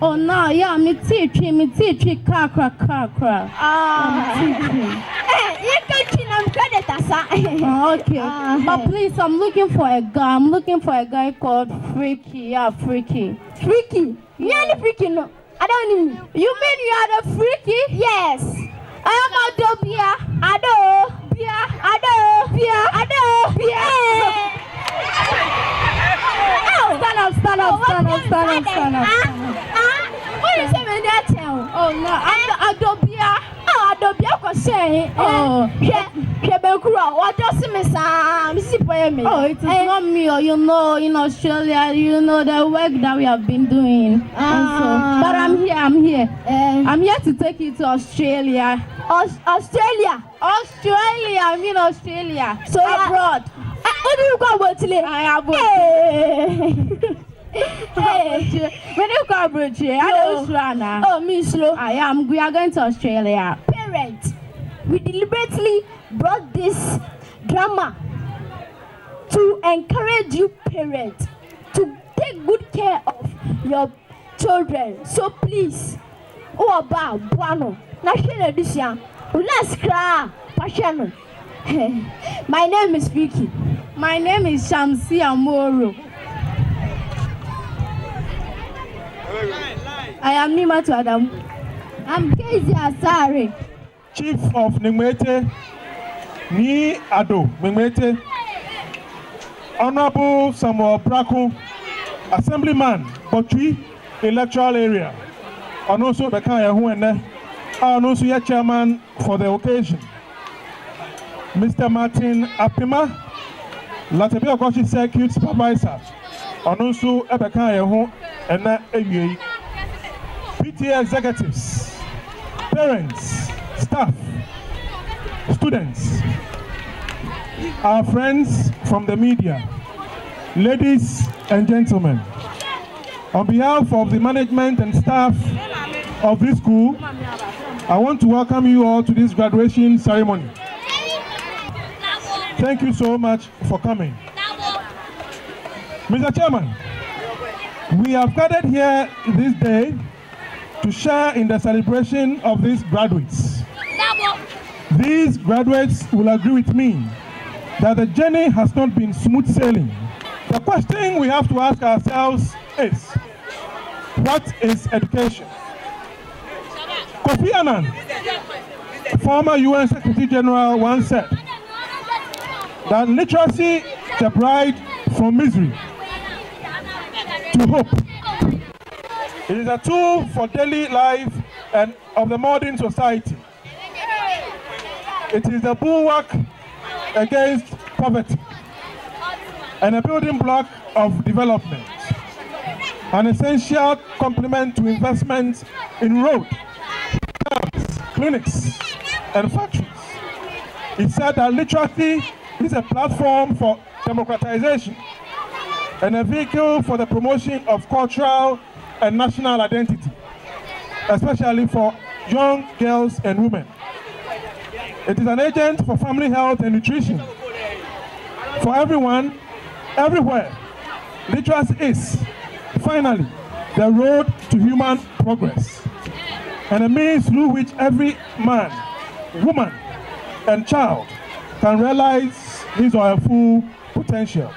oh, no, yeah, me teach, car. Okay. But please, I'm looking for a guy. I'm looking for a guy called Freaky. Yeah, Freaky. Freaky? Me and Freaky, no. I don't know. You mean you are the Freaky? Yes. I am Adobia. Stand up. What is it when they tell? Oh no, I'm Adobia. Adobia was saying, oh, it is not me. Or you know, in Australia, you know the work that we have been doing. But I'm here. I'm here to take you to Australia. Australia. I mean Australia. So abroad. What do you go about today? I am when you come abroad, oh, me slow. We are going to Australia. Parents, we deliberately brought this drama to encourage you parents to take good care of your children. So please, my name is Vicky. My name is Shamsia Moro. I am Nima to Adam. I'm Casey Asari. Chief of Nimwete, Ni Ado, Nimwete, Honorable Samuel Braco, Assemblyman, Botri, Electoral Area, and also Bekaya Huene, and also your chairman for the occasion, Mr. Martin Apima, Latabia Goshi Circuit Supervisor, and also Bekaya Hu and PTA executives, parents, staff, students, our friends from the media, ladies and gentlemen, on behalf of the management and staff of this school, I want to welcome you all to this graduation ceremony. Thank you so much for coming. Mr. Chairman, we have gathered here this day to share in the celebration of these graduates. These graduates will agree with me that the journey has not been smooth sailing. The question we have to ask ourselves is, what is education? Kofi Annan, former UN Secretary General, once said that literacy is a bride from misery to hope. It is a tool for daily life and of the modern society. It is a bulwark against poverty and a building block of development, an essential complement to investment in roads, clinics, and factories. It said that literacy is a platform for democratization and a vehicle for the promotion of cultural and national identity, especially for young girls and women. It is an agent for family health and nutrition. For everyone, everywhere, literacy is, finally, the road to human progress, and a means through which every man, woman, and child can realize his or her full potential.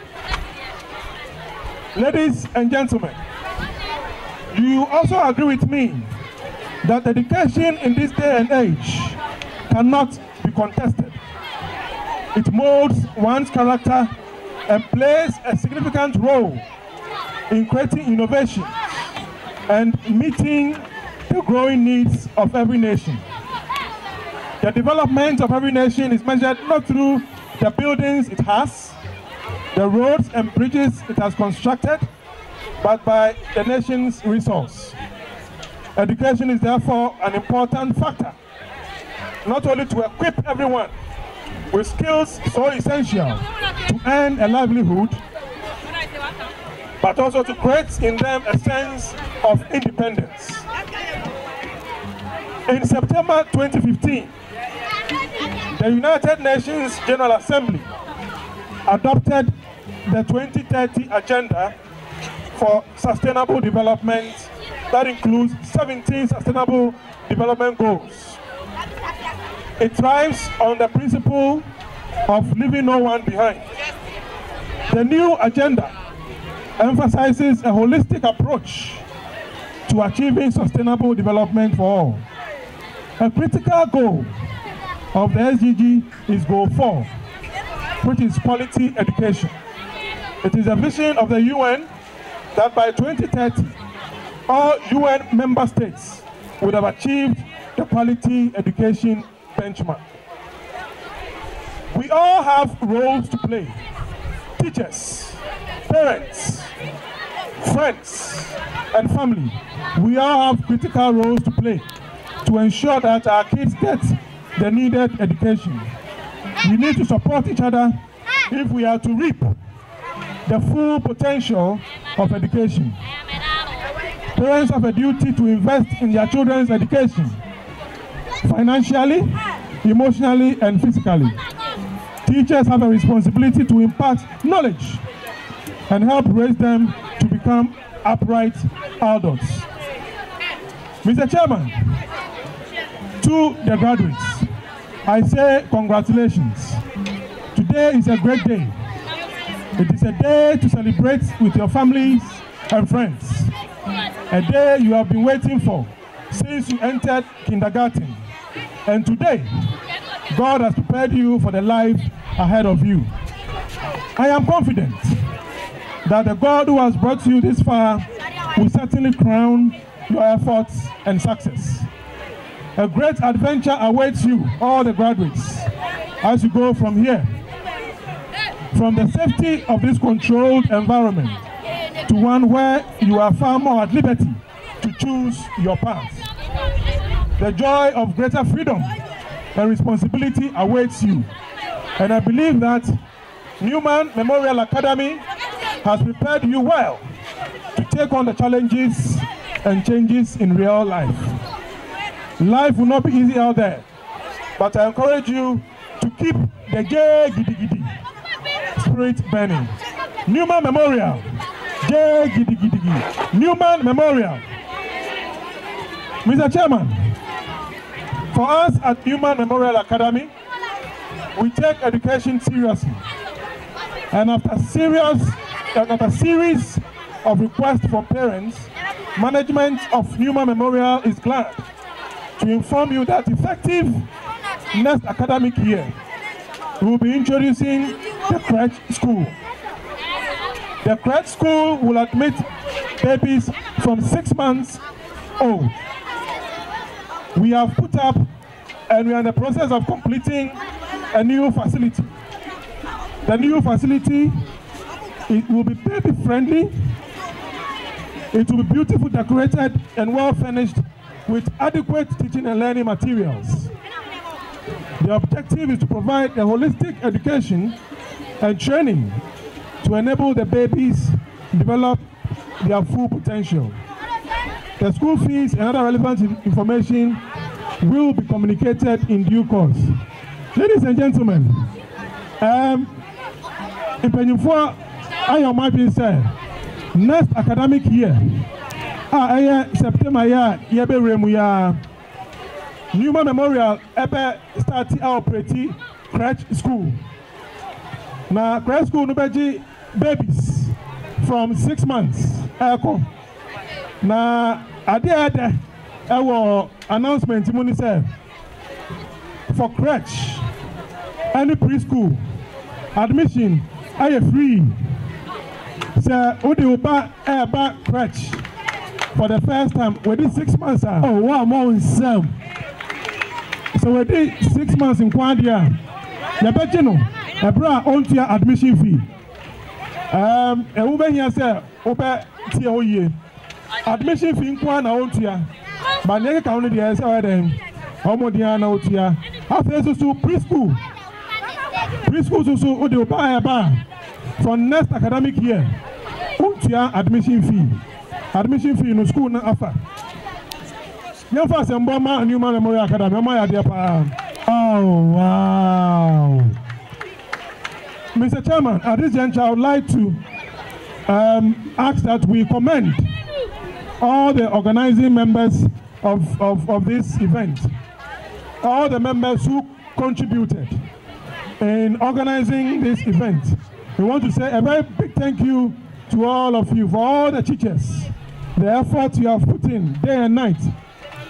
Ladies and gentlemen, do you also agree with me that education in this day and age cannot be contested? It molds one's character and plays a significant role in creating innovation and meeting the growing needs of every nation. The development of every nation is measured not through the buildings it has, the roads and bridges it has constructed, but by the nation's resource. Education is therefore an important factor, not only to equip everyone with skills so essential to earn a livelihood, but also to create in them a sense of independence. In September 2015, the United Nations General Assembly adopted the 2030 Agenda for Sustainable Development that includes 17 Sustainable Development Goals. It thrives on the principle of leaving no one behind. The new agenda emphasizes a holistic approach to achieving sustainable development for all. A critical goal of the SDG is Goal 4, which is quality education. It is a vision of the UN that by 2030, all UN member states would have achieved the quality education benchmark. We all have roles to play. Teachers, parents, friends, and family. We all have critical roles to play to ensure that our kids get the needed education. We need to support each other if we are to reap the full potential of education. Parents have a duty to invest in their children's education, financially, emotionally, and physically. Teachers have a responsibility to impart knowledge and help raise them to become upright adults. Mr. Chairman, to the graduates, I say congratulations. Today is a great day. It is a day to celebrate with your families and friends. A day you have been waiting for since you entered kindergarten. And today, God has prepared you for the life ahead of you. I am confident that the God who has brought you this far will certainly crown your efforts and success. A great adventure awaits you, all the graduates, as you go from here. From the safety of this controlled environment to one where you are far more at liberty to choose your path. the joy of greater freedom and responsibility awaits you. And I believe that Newman Memorial Academy has prepared you well to take on the challenges and changes in real life. Life will not be easy out there, but I encourage you to keep the J Gidi Gidi spirit burning. Newman Memorial, J Gidi Gidi Gidi. Newman Memorial. Mr. Chairman, for us at Newman Memorial Academy, we take education seriously. And after a series of requests from parents, management of Newman Memorial is glad to inform you that effective next academic year, we will be introducing the crèche school. The crèche school will admit babies from 6 months old. We have put up and we are in the process of completing a new facility. The new facility, it will be baby friendly. It will be beautifully decorated and well furnished with adequate teaching and learning materials. The objective is to provide a holistic education and training to enable the babies to develop their full potential. The school fees and other relevant information will be communicated in due course. Ladies and gentlemen, I am being said, next academic year, September year, Newman Memorial start our pretty crèche school. Now, crèche school no babies from 6 months. Now, our announcement for crèche, any preschool admission, I free. So, Udiuba crèche for the first time within 6 months. Oh, wow, more in some. So within 6 months in Kwandia, the Bechino, a bra on to your admission fee. A woman here said, Ope TOE. Admission fee in Kwana on to ya. But never counted the answer then. Homodiana out here. After so preschool. Preschool so they will buy a bar for next academic year. Untia admission fee. Admission fee in school na offer. Young fast and Boma Newman Memorial Academy. Oh wow. Mr. Chairman, at this juncture I would like to ask that we commend all the organizing members of this event, all the members who contributed in organizing this event. We want to say a very big thank you to all of you, for all the teachers, the effort you have put in day and night,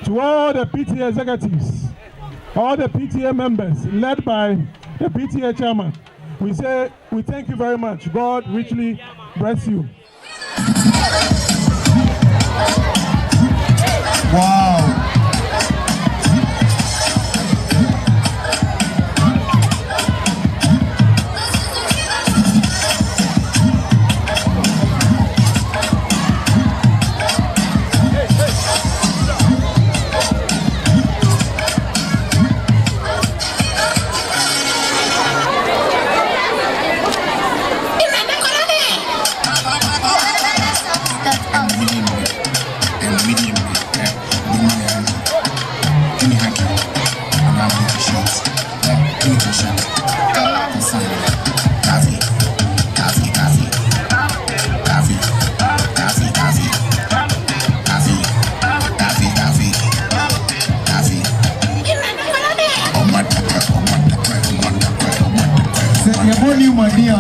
to all the PTA executives, all the PTA members led by the PTA chairman. We say we thank you very much. God richly bless you. Wow.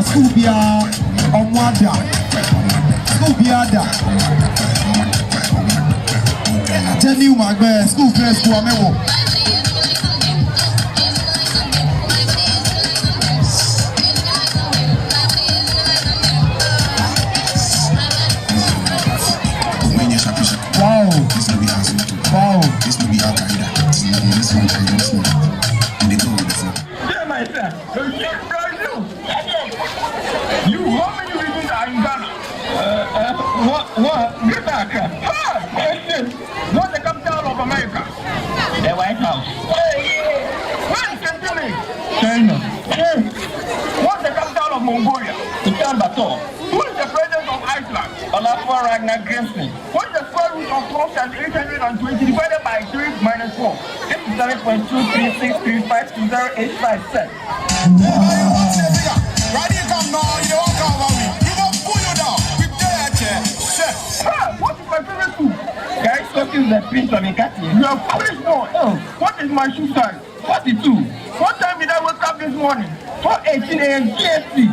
School be on Wada. School be Ada. Tell you my man, school first school amewo. Wow. This will be awesome. Wow. This will be Al-Qaeda. This one I don't know. And they told me before. Yeah, my friend. You, how many regions are in Ghana? What? Get back. What the capital of America? White House. Where is Kentucky? China. What's the capital of Mongolia? Ulaanbaatar. Who is the president of Iceland? Olaf Ragnar Grimsson. What is the square root of 4,820 divided by 3 minus 4? 57.236352085 cents. Right here come now, you don't come over me. You won't pull you down. With that, what is my favorite food? Guys, what is the prince of Ikati? You are foolish boy. What is my shoe size? 42. What time did I wake up this morning? 4:18 a.m. GST.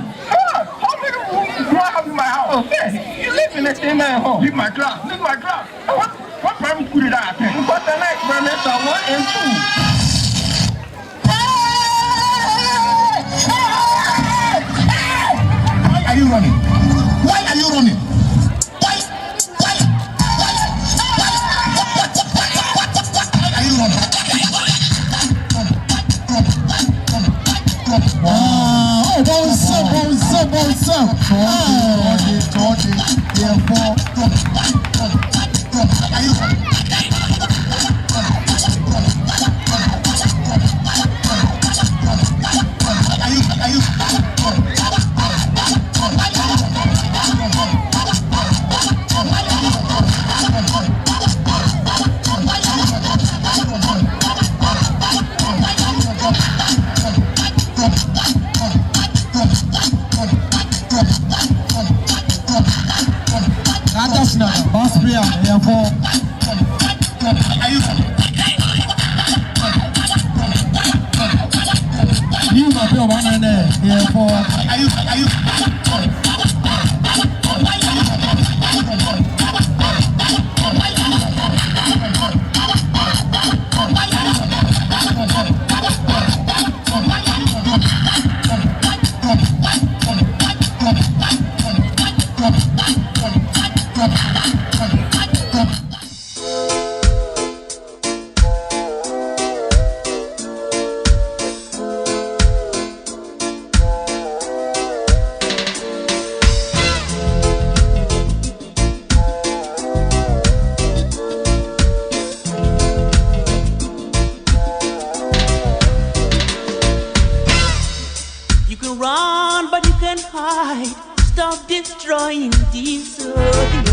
How many rooms do I have in my house? Okay, you live in the same home. Leave my class. Leave my class. What primary school did I attend? Because the night experimental 1 and 2. Why are you running? Why are you running? Why are you running? Destroying this earth.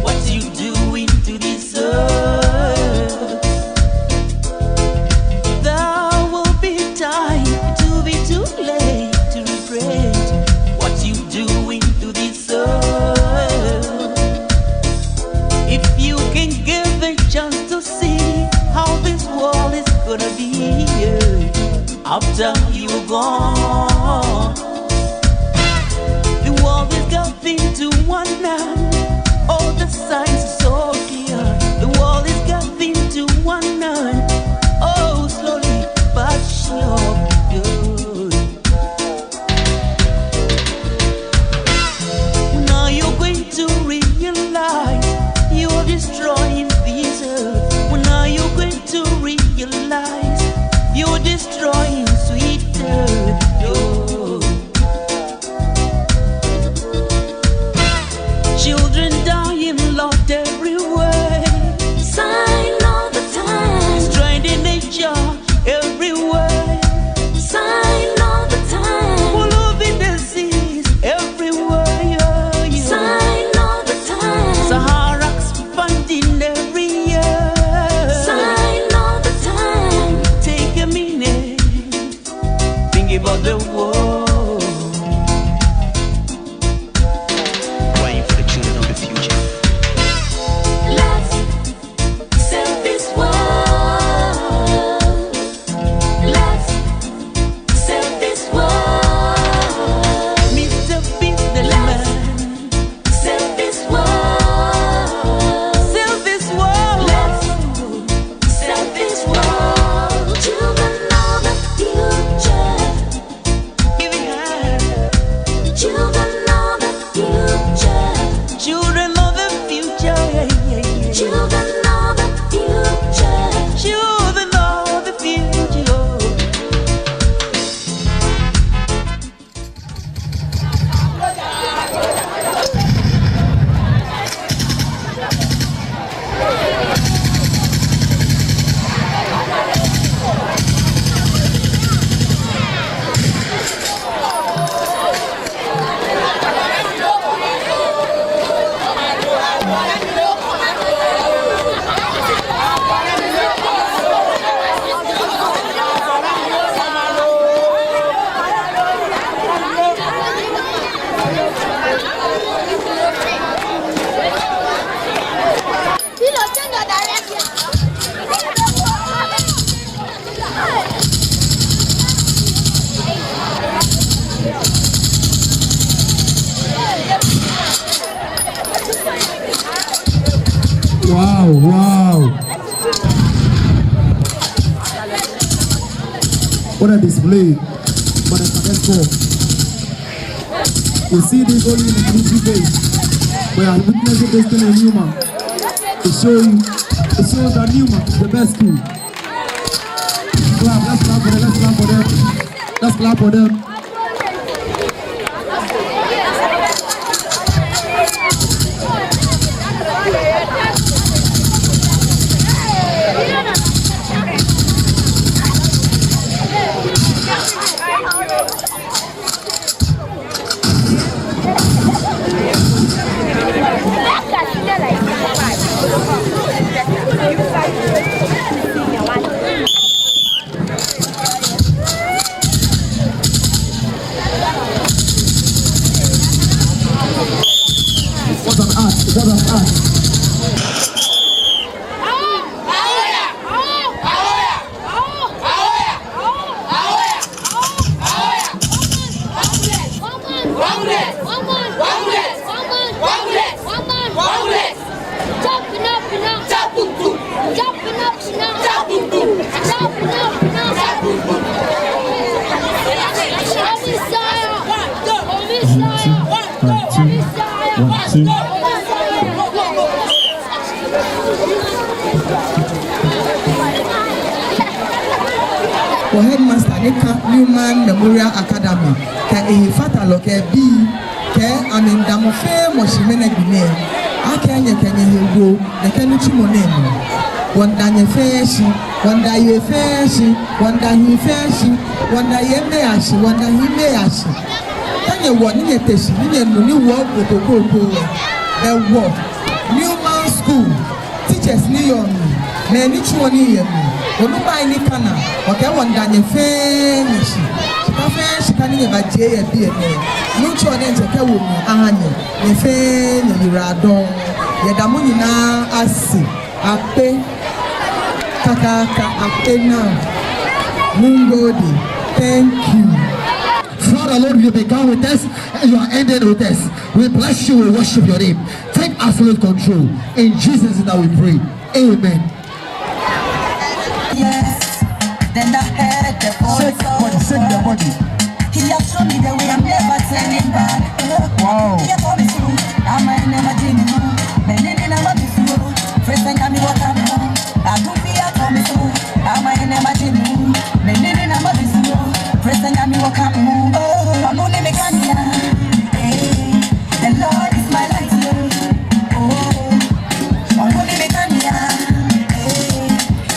What you doing to this earth? Wow. What a display for the cadet corps. You see this only in the group phase. We are witnessing this thing in Newman. It shows that Newman is the best school. Let's clap for them. What an art. For headmaster Newman Memorial Academy, ke fatalo ke B ke amendamo fe moshimene gine akenye kenye hego de kenu chimonemo wanda nye feshi wanda ye feshi wanda hi feshi wanda ye meashi wanda hi meashi kanye woni nye teshi nye nuni wo protocol the wo Newman School teachers ni yomi me ni chuoni yemi onuba ni kana okay wanda nye feshi she can never jay a beer. No children to tell me, Ahani, the fair, the radon, the Damunina, Assi, Ape, Kakaka, Apena, Mungodi. Thank you. Father, Lord, you began with us and you are ending with us. We bless you, we worship your name. Take absolute control. In Jesus' name that we pray. Amen. Yes, then I heard the voice Sing the body. He has shown me the way I'm never turning back. Wow. He has told me so. I might never dream more. But then I love you so. First thing I me what I'm on. I do be a told me so. I might never dream more. But then I love you so. First thing I me what I'm on. Oh, I'm only mechanic. The Lord is my light. Oh, I'm only mechanic.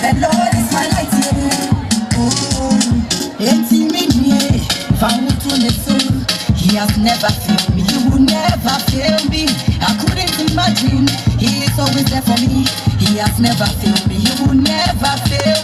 The Lord is my light. He has never failed me, he will never fail me. I couldn't imagine, he is always there for me. He has never failed me, he will never fail